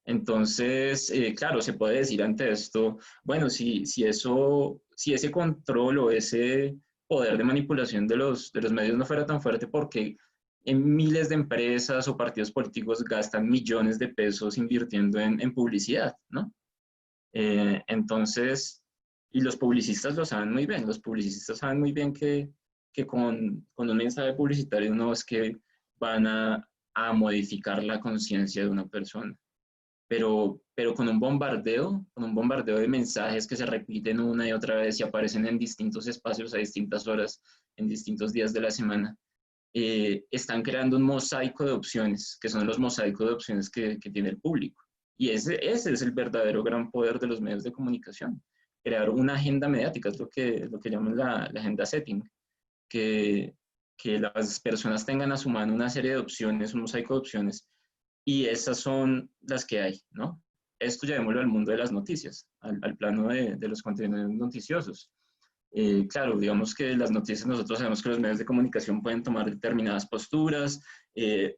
Entonces, claro, se puede decir ante esto, bueno, si ese control o ese poder de manipulación de los medios no fuera tan fuerte, porque en miles de empresas o partidos políticos gastan millones de pesos invirtiendo en publicidad, ¿no? Entonces, y los publicistas lo saben muy bien, los publicistas saben muy bien que con un mensaje publicitario no es que van a modificar la conciencia de una persona, pero con un bombardeo de mensajes que se repiten una y otra vez y aparecen en distintos espacios a distintas horas, en distintos días de la semana, están creando un mosaico de opciones, que son los mosaicos de opciones que tiene el público. Y ese es el verdadero gran poder de los medios de comunicación, crear una agenda mediática, es lo que llaman la agenda setting, que las personas tengan a su mano una serie de opciones, un mosaico de opciones, y esas son las que hay, ¿no? Esto llevémoslo al mundo de las noticias, al plano de los contenidos noticiosos. Claro, digamos que las noticias, nosotros sabemos que los medios de comunicación pueden tomar determinadas posturas,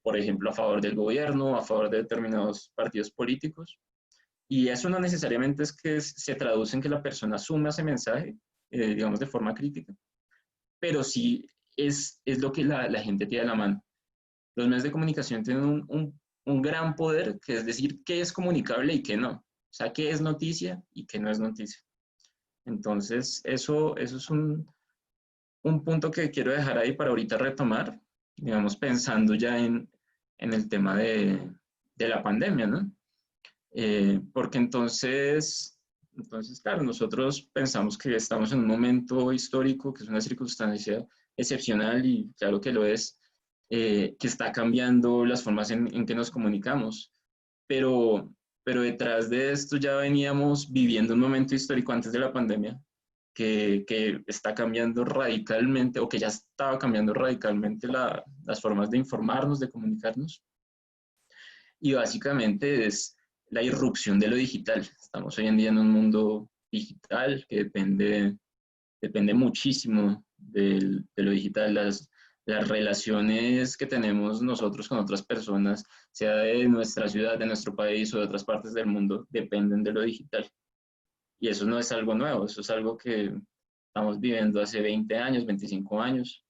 por ejemplo, a favor del gobierno, a favor de determinados partidos políticos, y eso no necesariamente es que se traduce en que la persona asuma ese mensaje, digamos, de forma crítica, pero sí es lo que la gente tiene a la mano. Los medios de comunicación tienen un gran poder, que es decir qué es comunicable y qué no. O sea, qué es noticia y qué no es noticia. Entonces, eso es un punto que quiero dejar ahí para ahorita retomar, digamos, pensando ya en el tema de de la pandemia, ¿no? Porque entonces, claro, nosotros pensamos que estamos en un momento histórico, que es una circunstancia excepcional y claro que lo es, que está cambiando las formas en que nos comunicamos, pero, pero detrás de esto ya veníamos viviendo un momento histórico antes de la pandemia que está cambiando radicalmente o que ya estaba cambiando radicalmente las formas de informarnos, de comunicarnos y básicamente es la irrupción de lo digital. Estamos hoy en día en un mundo digital que depende muchísimo de lo digital. Las relaciones que tenemos nosotros con otras personas, sea de nuestra ciudad, de nuestro país o de otras partes del mundo, dependen de lo digital. Y eso no es algo nuevo, eso es algo que estamos viviendo hace 20 años, 25 años.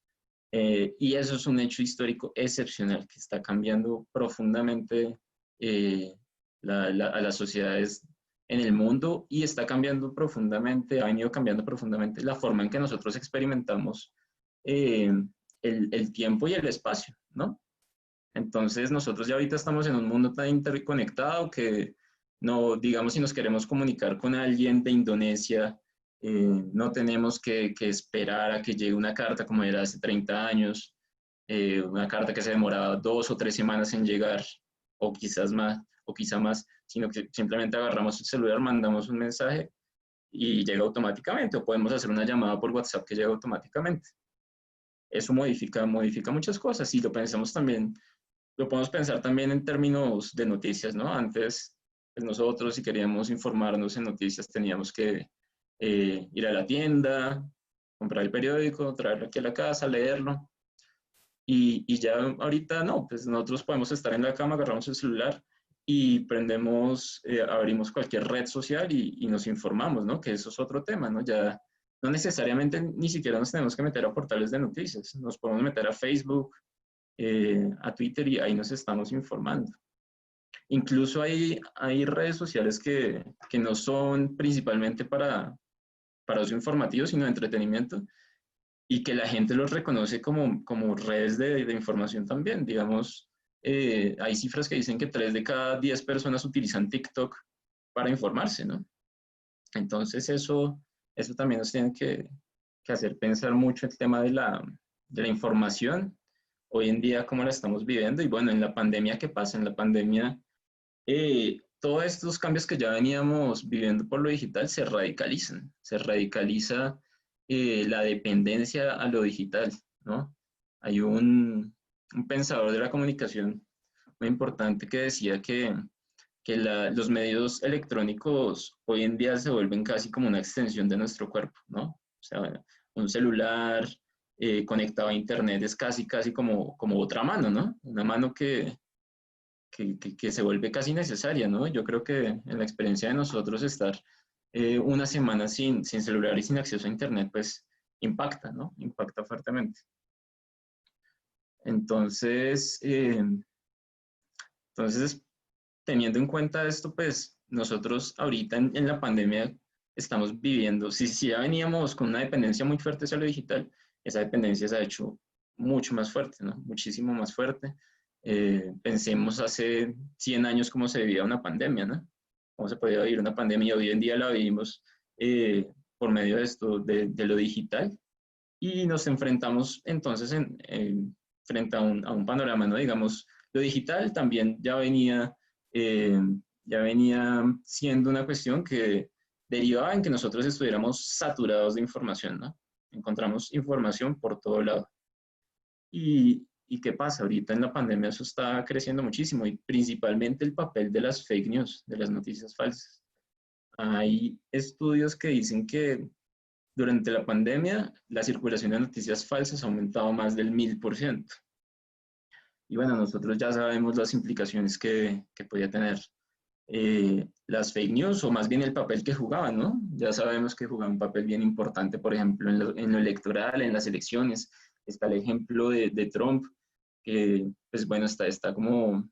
Y eso es un hecho histórico excepcional que está cambiando profundamente a las sociedades en el mundo y está cambiando profundamente, ha venido cambiando profundamente la forma en que nosotros experimentamos eh, el tiempo y el espacio, ¿no? Entonces nosotros ya ahorita estamos en un mundo tan interconectado que no, digamos, si nos queremos comunicar con alguien de Indonesia, no tenemos que esperar a que llegue una carta como era hace 30 años, una carta que se demoraba 2 o 3 semanas en llegar, o quizás más, o quizá más, sino que simplemente agarramos el celular, mandamos un mensaje y llega automáticamente, o podemos hacer una llamada por WhatsApp que llega automáticamente. Eso modifica muchas cosas y lo pensamos también, lo podemos pensar también en términos de noticias, ¿no? Antes, pues nosotros si queríamos informarnos en noticias teníamos que ir a la tienda, comprar el periódico, traerlo aquí a la casa, leerlo. Y ya ahorita no, pues nosotros podemos estar en la cama, agarramos el celular y prendemos, abrimos cualquier red social y nos informamos, ¿no? Que eso es otro tema, ¿no? Ya no necesariamente ni siquiera nos tenemos que meter a portales de noticias, nos podemos meter a Facebook, a Twitter y ahí nos estamos informando. Incluso hay redes sociales que no son principalmente para uso informativo, sino de entretenimiento, y que la gente los reconoce como redes de información también. Digamos, hay cifras que dicen que 3 de cada 10 personas utilizan TikTok para informarse, ¿no? Entonces eso también nos tiene que hacer pensar mucho el tema de la información, hoy en día cómo la estamos viviendo, y bueno, en la pandemia, ¿qué pasa? En la pandemia, todos estos cambios que ya veníamos viviendo por lo digital se radicaliza la dependencia a lo digital, ¿no? Hay un pensador de la comunicación muy importante que decía que los medios electrónicos hoy en día se vuelven casi como una extensión de nuestro cuerpo, ¿no? O sea, un celular conectado a internet es casi como otra mano, ¿no? Una mano que se vuelve casi necesaria, ¿no? Yo creo que en la experiencia de nosotros estar una semana sin celular y sin acceso a internet, pues impacta, ¿no? Impacta fuertemente. Entonces, entonces, teniendo en cuenta esto, pues nosotros ahorita en la pandemia estamos viviendo, si ya veníamos con una dependencia muy fuerte hacia lo digital, esa dependencia se ha hecho mucho más fuerte, ¿no? Muchísimo más fuerte. Pensemos hace 100 años cómo se vivía una pandemia, ¿no? Cómo se podía vivir una pandemia y hoy en día la vivimos por medio de esto, de lo digital, y nos enfrentamos entonces frente a un panorama, ¿no? Digamos, lo digital también ya venía siendo una cuestión que derivaba en que nosotros estuviéramos saturados de información, ¿no? Encontramos información por todo lado. ¿Y qué pasa? Ahorita en la pandemia eso está creciendo muchísimo y principalmente el papel de las fake news, de las noticias falsas. Hay estudios que dicen que durante la pandemia la circulación de noticias falsas ha aumentado más del 1000%. Y bueno, nosotros ya sabemos las implicaciones que podía tener las fake news, o más bien el papel que jugaban, ¿no? Ya sabemos que jugaban un papel bien importante, por ejemplo, en lo electoral, en las elecciones. Está el ejemplo de Trump, que, pues bueno, está como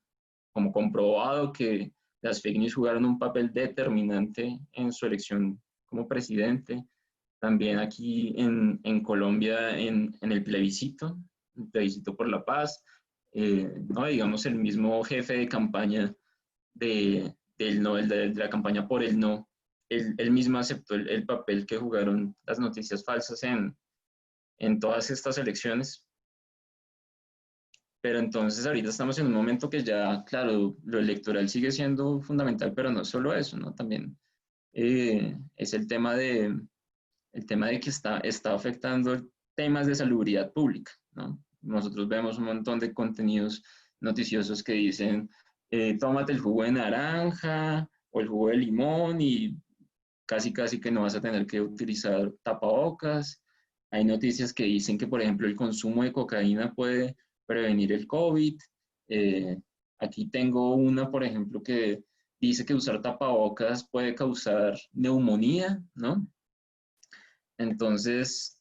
comprobado que las fake news jugaron un papel determinante en su elección como presidente. También aquí en Colombia, en el plebiscito por la paz, ¿no? Digamos, el mismo jefe de campaña del no, de la campaña por el no. Él mismo aceptó el papel que jugaron las noticias falsas en todas estas elecciones. Pero entonces ahorita estamos en un momento que ya, claro, lo electoral sigue siendo fundamental, pero no solo eso, ¿no? También es el tema de que está afectando temas de salubridad pública, ¿no? Nosotros vemos un montón de contenidos noticiosos que dicen, tómate el jugo de naranja o el jugo de limón y casi que no vas a tener que utilizar tapabocas. Hay noticias que dicen que, por ejemplo, el consumo de cocaína puede prevenir el COVID. Eh, Aquí tengo una, por ejemplo, que dice que usar tapabocas puede causar neumonía, ¿no? Entonces,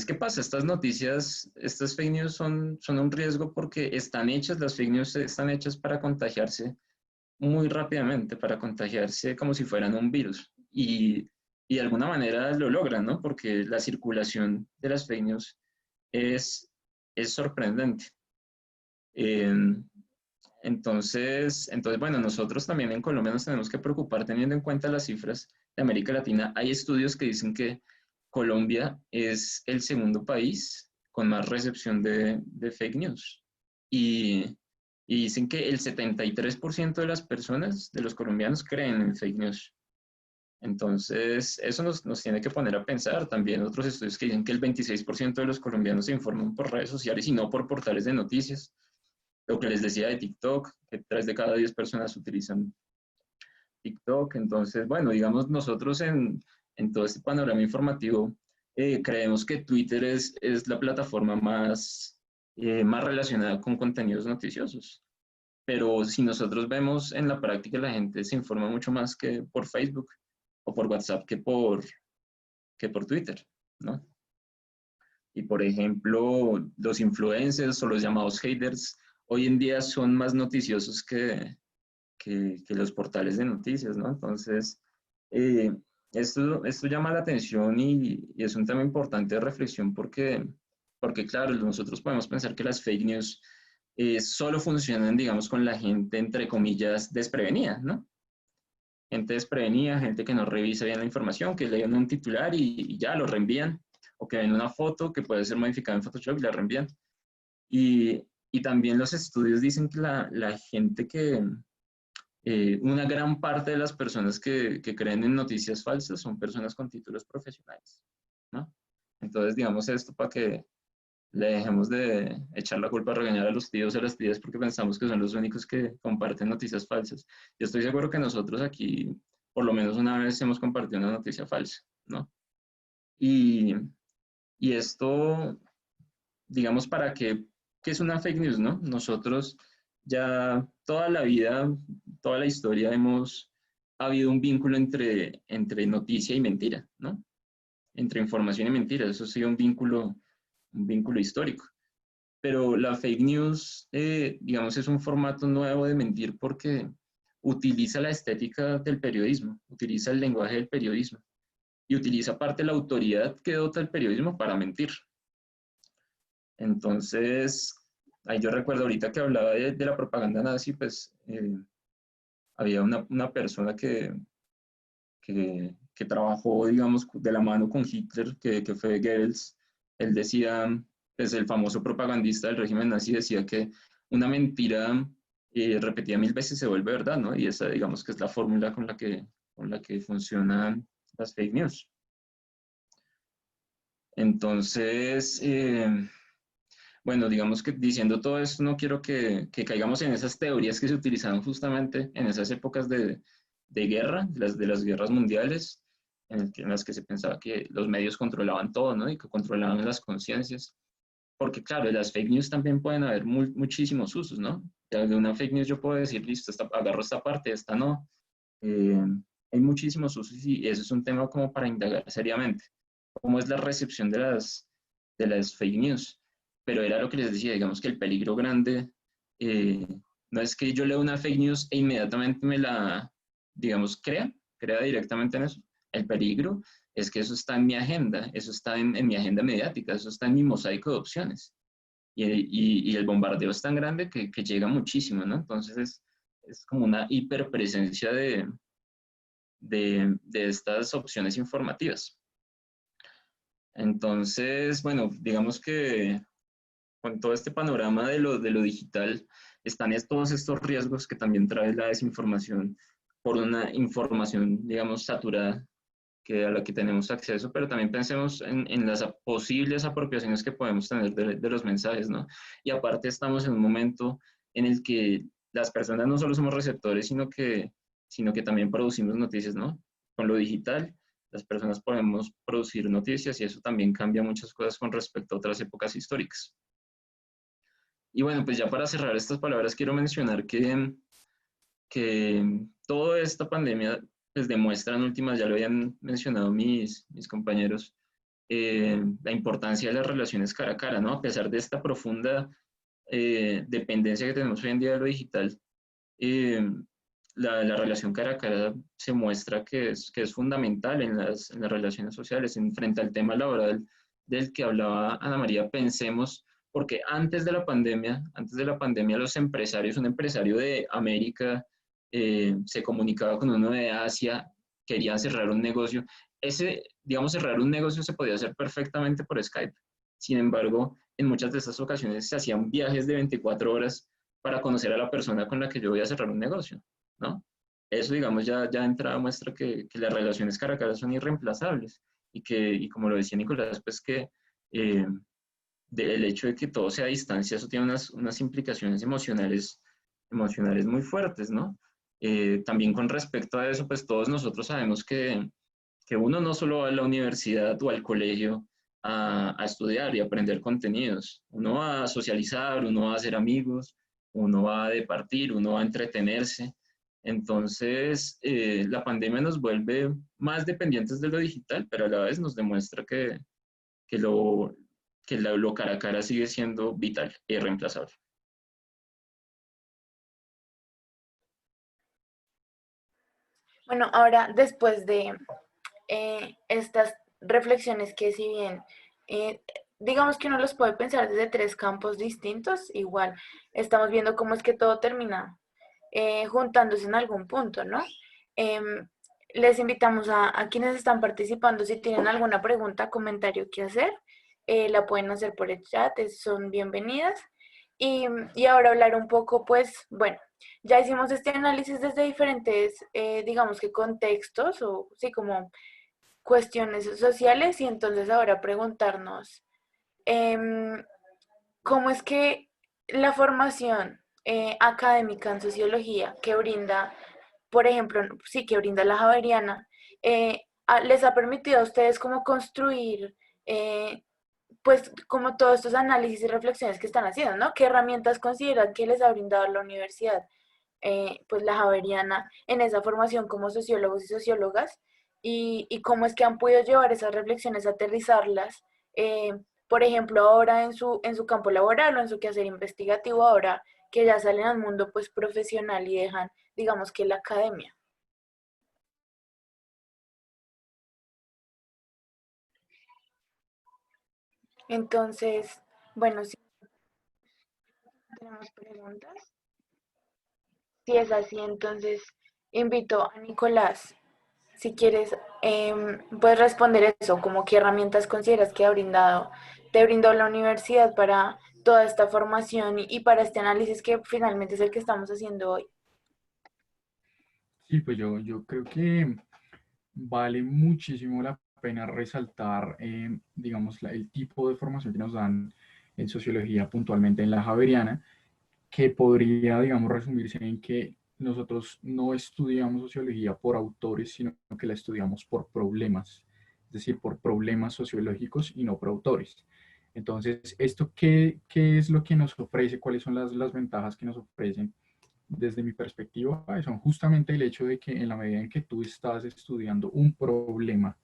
¿qué pasa? Estas noticias, estas fake news son un riesgo porque las fake news están hechas para contagiarse muy rápidamente, para contagiarse como si fueran un virus. Y de alguna manera lo logran, ¿no? Porque la circulación de las fake news es, es sorprendente. Eh, bueno, nosotros también en Colombia nos tenemos que preocupar teniendo en cuenta las cifras de América Latina. Hay estudios que dicen que Colombia es el segundo país con más recepción de fake news. Y dicen que el 73% de las personas, de los colombianos, creen en fake news. Entonces, eso nos tiene que poner a pensar. También otros estudios que dicen que el 26% de los colombianos se informan por redes sociales y no por portales de noticias. Lo que les decía de TikTok, que 3 de cada 10 personas utilizan TikTok. Entonces, bueno, digamos, nosotros en todo este panorama informativo creemos que Twitter es la plataforma más relacionada con contenidos noticiosos. Pero si nosotros vemos en la práctica, la gente se informa mucho más que por Facebook o por WhatsApp que por Twitter, ¿no? Y por ejemplo, los influencers o los llamados haters hoy en día son más noticiosos que los portales de noticias, ¿no? Entonces, eh, esto llama la atención y es un tema importante de reflexión porque, claro, nosotros podemos pensar que las fake news solo funcionan, digamos, con la gente, entre comillas, desprevenida, ¿no? Gente desprevenida, gente que no revisa bien la información, que leen un titular y ya lo reenvían, o que ven una foto que puede ser modificada en Photoshop y la reenvían. Y también los estudios dicen que la gente una gran parte de las personas que creen en noticias falsas son personas con títulos profesionales, ¿no? Entonces, digamos esto para que le dejemos de echar la culpa a regañar a los tíos o a las tías porque pensamos que son los únicos que comparten noticias falsas. Yo estoy seguro que nosotros aquí, por lo menos una vez, hemos compartido una noticia falsa, ¿no? Y, y esto, digamos, ¿para qué es una fake news, no? Nosotros ya toda la vida, toda la historia ha habido un vínculo entre noticia y mentira, ¿no? Entre información y mentira, eso ha sido un vínculo histórico. Pero la fake news, digamos, es un formato nuevo de mentir porque utiliza la estética del periodismo, utiliza el lenguaje del periodismo y utiliza parte de la autoridad que dota el periodismo para mentir. Entonces, ahí yo recuerdo ahorita que hablaba de la propaganda nazi, pues había una persona que trabajó, digamos, de la mano con Hitler, que fue Goebbels. Él decía, pues el famoso propagandista del régimen nazi decía que una mentira repetida 1000 veces se vuelve verdad, ¿no? Y esa, digamos, que es la fórmula con la que funcionan las fake news. Entonces, bueno, digamos que diciendo todo esto, no quiero que caigamos en esas teorías que se utilizaron justamente en esas épocas de guerra, de las guerras mundiales, en las que se pensaba que los medios controlaban todo, ¿no? Y que controlaban las conciencias. Porque, claro, de las fake news también pueden haber muchísimos usos, ¿no? De una fake news yo puedo decir, listo, agarro esta parte, esta no. Eh, Hay muchísimos usos y eso es un tema como para indagar seriamente. ¿Cómo es la recepción de las fake news? Pero era lo que les decía, digamos que el peligro grande eh, no es que yo lea una fake news e inmediatamente me la, digamos, crea directamente en eso. El peligro es que eso está en mi agenda, eso está en mi agenda mediática, eso está en mi mosaico de opciones. Y el bombardeo es tan grande que llega muchísimo, ¿no? Entonces es como una hiperpresencia de estas opciones informativas. Entonces, bueno, digamos que con todo este panorama de lo digital, están todos estos riesgos que también trae la desinformación por una información, digamos, saturada a la que tenemos acceso, pero también pensemos en las posibles apropiaciones que podemos tener de los mensajes, ¿no? Y aparte estamos en un momento en el que las personas no solo somos receptores, sino que también producimos noticias, ¿no? Con lo digital, las personas podemos producir noticias y eso también cambia muchas cosas con respecto a otras épocas históricas. Y bueno, pues ya para cerrar estas palabras, quiero mencionar que toda esta pandemia pues demuestra en últimas, ya lo habían mencionado mis compañeros, la importancia de las relaciones cara a cara, ¿no? A pesar de esta profunda dependencia que tenemos hoy en día de lo digital, eh, la relación cara a cara se muestra que es fundamental en las relaciones sociales. Frente al tema laboral del que hablaba Ana María, pensemos, porque antes de la pandemia los empresarios, un empresario de América se comunicaba con uno de Asia, querían cerrar un negocio. Digamos, cerrar un negocio se podía hacer perfectamente por Skype. Sin embargo, en muchas de estas ocasiones se hacían viajes de 24 horas para conocer a la persona con la que yo voy a cerrar un negocio, ¿no? Eso, digamos, ya de entrada muestra que las relaciones cara a cara son irreemplazables y como lo decía Nicolás, pues que eh, el hecho de que todo sea a distancia, eso tiene unas implicaciones emocionales muy fuertes, ¿no? También con respecto a eso, pues todos nosotros sabemos que uno no solo va a la universidad o al colegio a estudiar y aprender contenidos, uno va a socializar, uno va a hacer amigos, uno va a departir, uno va a entretenerse. Entonces, la pandemia nos vuelve más dependientes de lo digital, pero a la vez nos demuestra que lo cara a cara sigue siendo vital e irreemplazable. Bueno, ahora después de estas reflexiones que si bien digamos que uno los puede pensar desde tres campos distintos, igual estamos viendo cómo es que todo termina juntándose en algún punto, ¿no? Em, Les invitamos a quienes están participando, si tienen alguna pregunta, comentario que hacer, la pueden hacer por el chat, son bienvenidas. Y ahora hablar un poco, pues, bueno, ya hicimos este análisis desde diferentes, digamos que contextos o sí, como cuestiones sociales y entonces ahora preguntarnos em, cómo es que la formación académica en sociología que brinda, por ejemplo, sí, que brinda la Javeriana, les ha permitido a ustedes como construir, pues, como todos estos análisis y reflexiones que están haciendo, ¿no? ¿Qué herramientas consideran que les ha brindado la universidad, pues, la Javeriana en esa formación como sociólogos y sociólogas? Y cómo es que han podido llevar esas reflexiones, aterrizarlas, eh, por ejemplo, ahora en su campo laboral o en su quehacer investigativo, ahora que ya salen al mundo pues profesional y dejan, digamos que la academia. Entonces, bueno, si tenemos preguntas, si es así, entonces invito a Nicolás, si quieres, puedes responder eso, como qué herramientas consideras que te brindó la universidad para toda esta formación y para este análisis que finalmente es el que estamos haciendo hoy. Sí, pues yo creo que vale muchísimo la pena resaltar, digamos, el tipo de formación que nos dan en sociología, puntualmente en la Javeriana, que podría, digamos, resumirse en que nosotros no estudiamos sociología por autores, sino que la estudiamos por problemas, es decir, por problemas sociológicos y no por autores. Entonces, ¿esto qué es lo que nos ofrece? ¿Cuáles son las ventajas que nos ofrecen? Desde mi perspectiva, son justamente el hecho de que en la medida en que tú estás estudiando un problema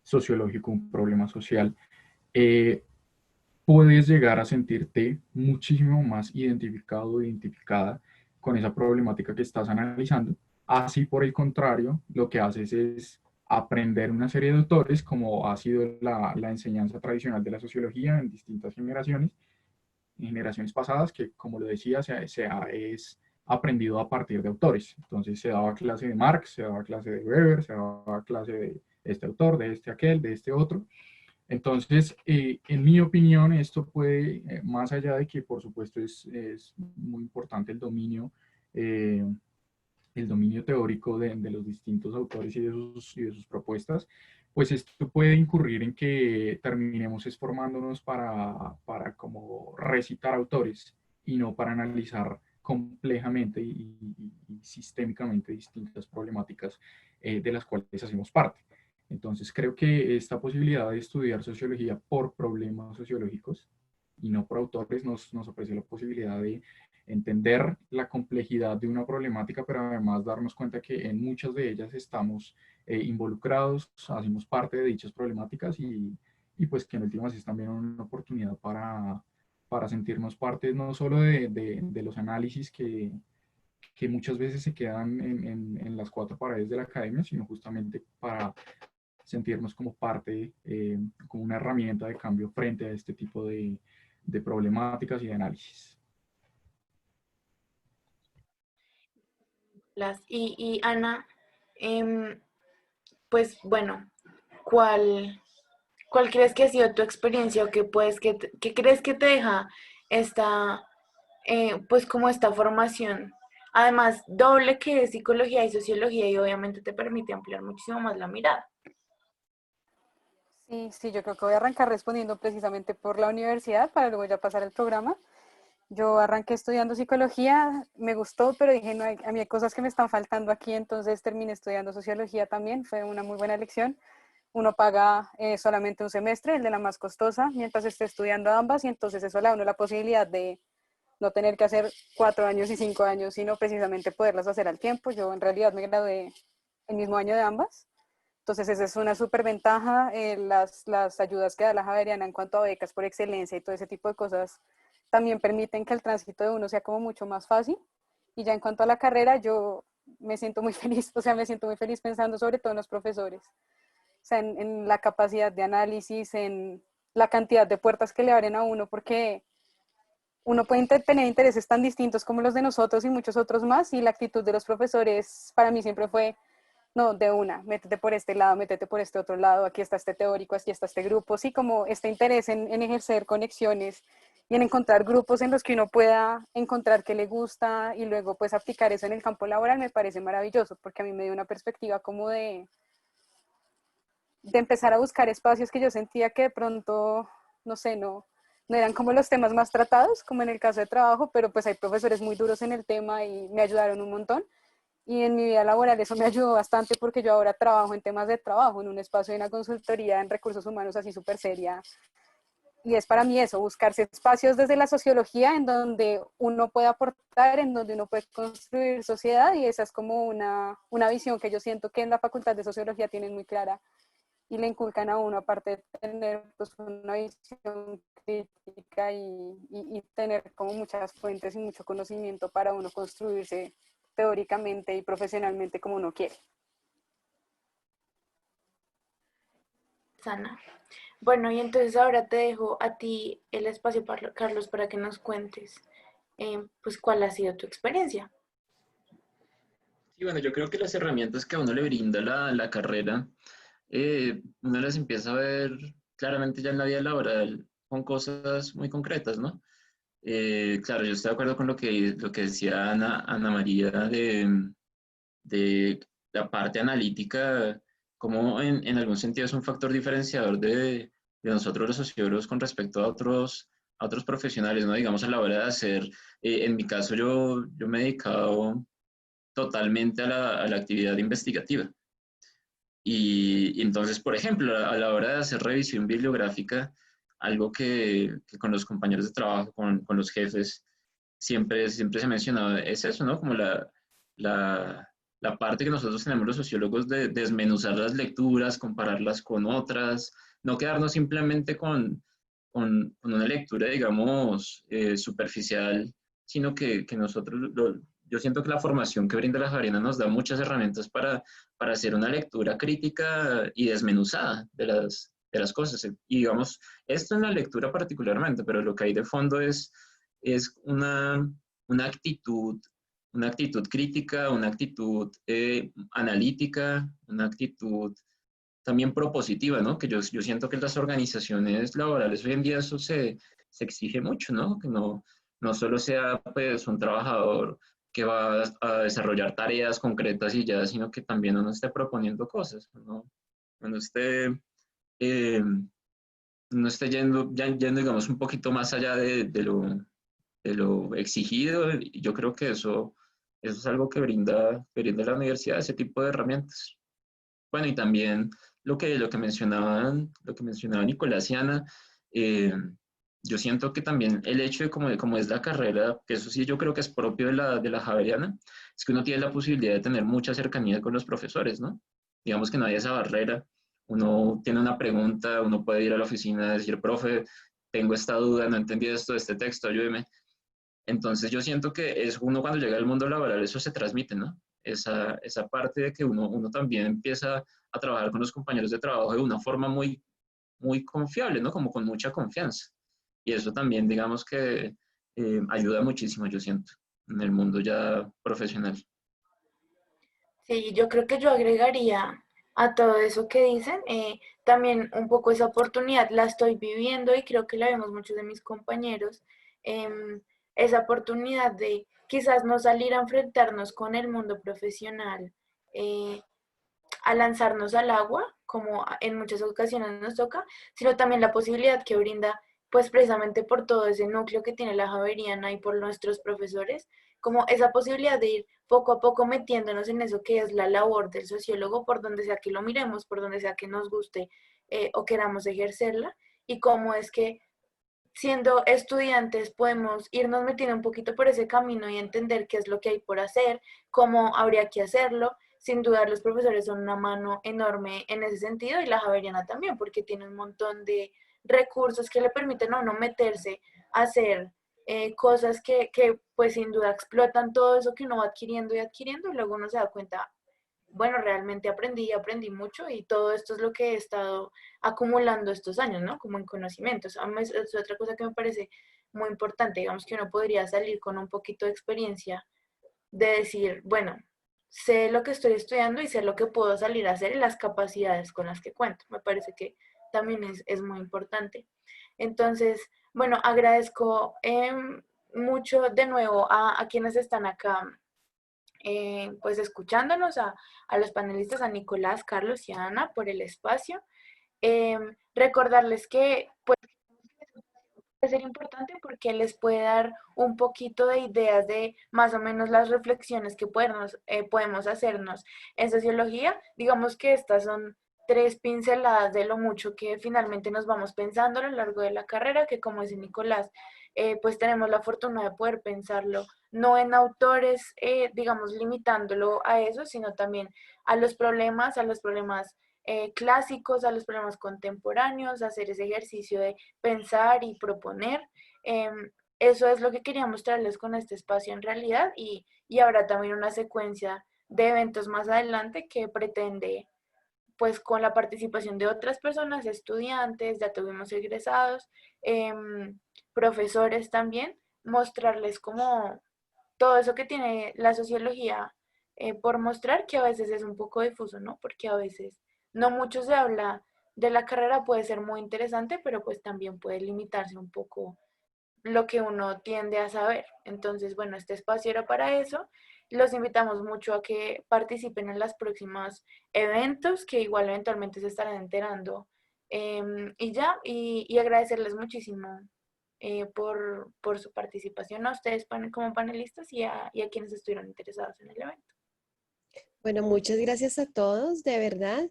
sociológico, un problema social, eh, puedes llegar a sentirte muchísimo más identificado o identificada con esa problemática que estás analizando. Así, por el contrario, lo que haces es aprender una serie de autores, como ha sido la enseñanza tradicional de la sociología en distintas generaciones, en generaciones pasadas, que como lo decía, es aprendido a partir de autores. Entonces se daba clase de Marx, se daba clase de Weber, se daba clase de este autor, de este aquel, de este otro. Entonces, en mi opinión, esto puede, más allá de que por supuesto es muy importante eh, el dominio teórico de los distintos autores y de sus propuestas, pues esto puede incurrir en que terminemos formándonos para como recitar autores y no para analizar complejamente y sistémicamente distintas problemáticas de las cuales hacemos parte. Entonces creo que esta posibilidad de estudiar sociología por problemas sociológicos y no por autores nos ofrece la posibilidad de entender la complejidad de una problemática, pero además darnos cuenta que en muchas de ellas estamos involucrados, hacemos parte de dichas problemáticas y pues que en últimas es también una oportunidad para sentirnos parte no solo de los análisis que muchas veces se quedan en las cuatro paredes de la academia, sino justamente para sentirnos como parte, como una herramienta de cambio frente a este tipo de problemáticas y de análisis. Y Ana, pues bueno, ¿cuál, ¿cuál crees que ha sido tu experiencia o qué crees que te deja esta, pues como esta formación? Además, doble que es psicología y sociología y obviamente te permite ampliar muchísimo más la mirada. Sí, sí, yo creo que voy a arrancar respondiendo precisamente por la universidad para luego ya pasar al programa. Yo arranqué estudiando psicología, me gustó, pero dije, no, a mí hay cosas que me están faltando aquí, entonces terminé estudiando sociología también, fue una muy buena elección. Uno paga solamente un semestre, el de la más costosa, mientras esté estudiando ambas, y entonces eso le da a uno la posibilidad de no tener que hacer 4 años y 5 años, sino precisamente poderlas hacer al tiempo. Yo en realidad me gradué el mismo año de ambas, entonces esa es una súper ventaja. Las ayudas que da la Javeriana en cuanto a becas por excelencia y todo ese tipo de cosas también permiten que el tránsito de uno sea como mucho más fácil. Y ya en cuanto a la carrera, yo me siento muy feliz, o sea, me siento muy feliz pensando sobre todo en los profesores, o sea, en la capacidad de análisis, en la cantidad de puertas que le abren a uno, porque uno puede tener intereses tan distintos como los de nosotros y muchos otros más, y la actitud de los profesores para mí siempre fue, no, de una, métete por este lado, métete por este otro lado, aquí está este teórico, aquí está este grupo, sí, como este interés en ejercer conexiones y en encontrar grupos en los que uno pueda encontrar qué le gusta y luego pues aplicar eso en el campo laboral me parece maravilloso, porque a mí me dio una perspectiva como de empezar a buscar espacios que yo sentía que de pronto, no sé, no eran como los temas más tratados, como en el caso de trabajo, pero pues hay profesores muy duros en el tema y me ayudaron un montón. Y en mi vida laboral eso me ayudó bastante porque yo ahora trabajo en temas de trabajo, en un espacio de una consultoría en recursos humanos así súper seria. Y es para mí eso, buscarse espacios desde la sociología en donde uno puede aportar, en donde uno puede construir sociedad, y esa es como una visión que yo siento que en la Facultad de Sociología tienen muy clara y le inculcan a uno, aparte de tener pues, una visión crítica y tener como muchas fuentes y mucho conocimiento para uno construirse teóricamente y profesionalmente como uno quiere. Sana. Bueno, y entonces ahora te dejo a ti el espacio, Carlos, para que nos cuentes, pues, cuál ha sido tu experiencia. Sí, bueno, yo creo que las herramientas que a uno le brinda la carrera, uno las empieza a ver claramente ya en la vida laboral con cosas muy concretas, ¿no? Claro, yo estoy de acuerdo con lo que decía Ana María de la parte analítica, como en algún sentido es un factor diferenciador de nosotros los sociólogos con respecto a otros profesionales, ¿no? Digamos, a la hora de hacer, en mi caso yo me he dedicado totalmente a la actividad investigativa. Y entonces, por ejemplo, a la hora de hacer revisión bibliográfica, algo que con los compañeros de trabajo, con los jefes, siempre se ha mencionado, es eso, ¿no? Como la, la parte que nosotros tenemos los sociólogos de desmenuzar las lecturas, compararlas con otras, no quedarnos simplemente con una lectura, digamos, superficial, sino que nosotros, yo siento que la formación que brinda la Javeriana nos da muchas herramientas para hacer una lectura crítica y desmenuzada de las cosas. Y digamos, esto en la lectura particularmente, pero lo que hay de fondo es una actitud una actitud crítica, una actitud analítica, una actitud también propositiva, ¿no? Que yo siento que en las organizaciones laborales hoy en día eso se exige mucho, ¿no? Que no solo sea pues un trabajador que va a desarrollar tareas concretas y ya, sino que también uno esté proponiendo cosas, ¿no? Uno esté, eh, uno esté yendo, digamos, un poquito más allá de lo exigido, y yo creo que eso es algo que brinda la universidad, ese tipo de herramientas. Bueno, y también lo que mencionaba Nicolás y Ana, eh, yo siento que también el hecho de cómo es la carrera, que eso sí yo creo que es propio de la Javeriana, es que uno tiene la posibilidad de tener mucha cercanía con los profesores, ¿no? Digamos que no hay esa barrera. Uno tiene una pregunta, uno puede ir a la oficina y decir, profe, tengo esta duda, no entendí esto de este texto, ayúdeme. Entonces yo siento que es uno cuando llega al mundo laboral, eso se transmite, ¿no? Esa parte de que uno también empieza a trabajar con los compañeros de trabajo de una forma muy, muy confiable, ¿no? Como con mucha confianza. Y eso también, digamos que ayuda muchísimo, yo siento, en el mundo ya profesional. Sí, yo creo que yo agregaría a todo eso que dicen, también un poco esa oportunidad la estoy viviendo y creo que la vemos muchos de mis compañeros, em, esa oportunidad de quizás no salir a enfrentarnos con el mundo profesional, eh, a lanzarnos al agua, como en muchas ocasiones nos toca, sino también la posibilidad que brinda, pues precisamente por todo ese núcleo que tiene la Javeriana y por nuestros profesores, como esa posibilidad de ir poco a poco metiéndonos en eso que es la labor del sociólogo, por donde sea que lo miremos, por donde sea que nos guste o queramos ejercerla, y cómo es que siendo estudiantes podemos irnos metiendo un poquito por ese camino y entender qué es lo que hay por hacer, cómo habría que hacerlo. Sin duda los profesores son una mano enorme en ese sentido y la Javeriana también, porque tiene un montón de recursos que le permiten a uno meterse a hacer cosas que pues sin duda explotan todo eso que uno va adquiriendo y luego uno se da cuenta, bueno, realmente aprendí mucho y todo esto es lo que he estado acumulando estos años, ¿no? Como en conocimientos. A mí es otra cosa que me parece muy importante, digamos que uno podría salir con un poquito de experiencia de decir, bueno, sé lo que estoy estudiando y sé lo que puedo salir a hacer y las capacidades con las que cuento. Me parece que también es muy importante. Entonces, bueno, agradezco mucho de nuevo a quienes están acá pues escuchándonos a los panelistas, a Nicolás, Carlos y a Ana por el espacio. Recordarles que pues puede ser importante porque les puede dar un poquito de ideas de más o menos las reflexiones que podemos hacernos en sociología. Digamos que estas son tres pinceladas de lo mucho que finalmente nos vamos pensando a lo largo de la carrera, que como dice Nicolás, pues tenemos la fortuna de poder pensarlo no en autores, digamos, limitándolo a eso, sino también a los problemas clásicos, a los problemas contemporáneos, hacer ese ejercicio de pensar y proponer. Eso es lo que quería mostrarles con este espacio en realidad y habrá también una secuencia de eventos más adelante que pretende, pues con la participación de otras personas, estudiantes, ya tuvimos egresados, profesores también, mostrarles como todo eso que tiene la sociología por mostrar, que a veces es un poco difuso, ¿no? Porque a veces no mucho se habla de la carrera, puede ser muy interesante, pero pues también puede limitarse un poco lo que uno tiende a saber. Entonces, bueno, este espacio era para eso. Los invitamos mucho a que participen en los próximos eventos, que igual eventualmente se estarán enterando. Y agradecerles muchísimo por su participación a ustedes como panelistas y a quienes estuvieron interesados en el evento. Bueno, muchas gracias a todos, de verdad.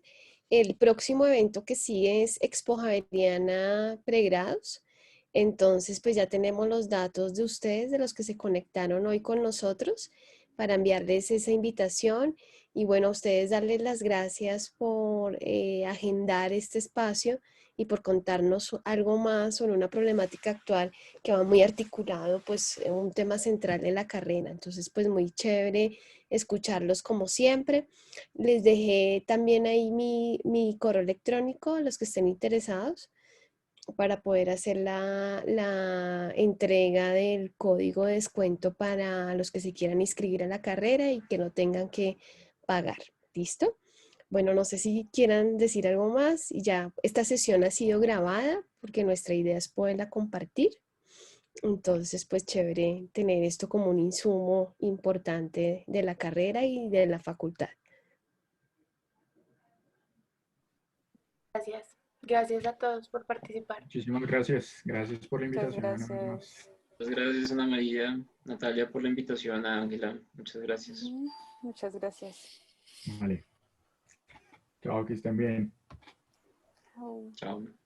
El próximo evento que sigue es Expo Javeriana Pregrados. Entonces, pues ya tenemos los datos de ustedes, de los que se conectaron hoy con nosotros, para enviarles esa invitación. Y bueno, a ustedes darles las gracias por agendar este espacio y por contarnos algo más sobre una problemática actual que va muy articulado, pues un tema central en la carrera. Entonces, pues muy chévere escucharlos como siempre. Les dejé también ahí mi correo electrónico a los que estén interesados para poder hacer la entrega del código de descuento para los que se quieran inscribir a la carrera y que no tengan que pagar. ¿Listo? Bueno, no sé si quieran decir algo más. Y ya, esta sesión ha sido grabada porque nuestra idea es poderla compartir. Entonces, pues chévere tener esto como un insumo importante de la carrera y de la facultad. Gracias. Gracias a todos por participar. Muchísimas gracias. Gracias por la Muchas invitación una vez más. gracias. Muchas gracias, Ana María, Natalia, por la invitación, a Ángela. Muchas gracias. Muchas gracias. Vale. Chao, que estén bien. Chao. Chao.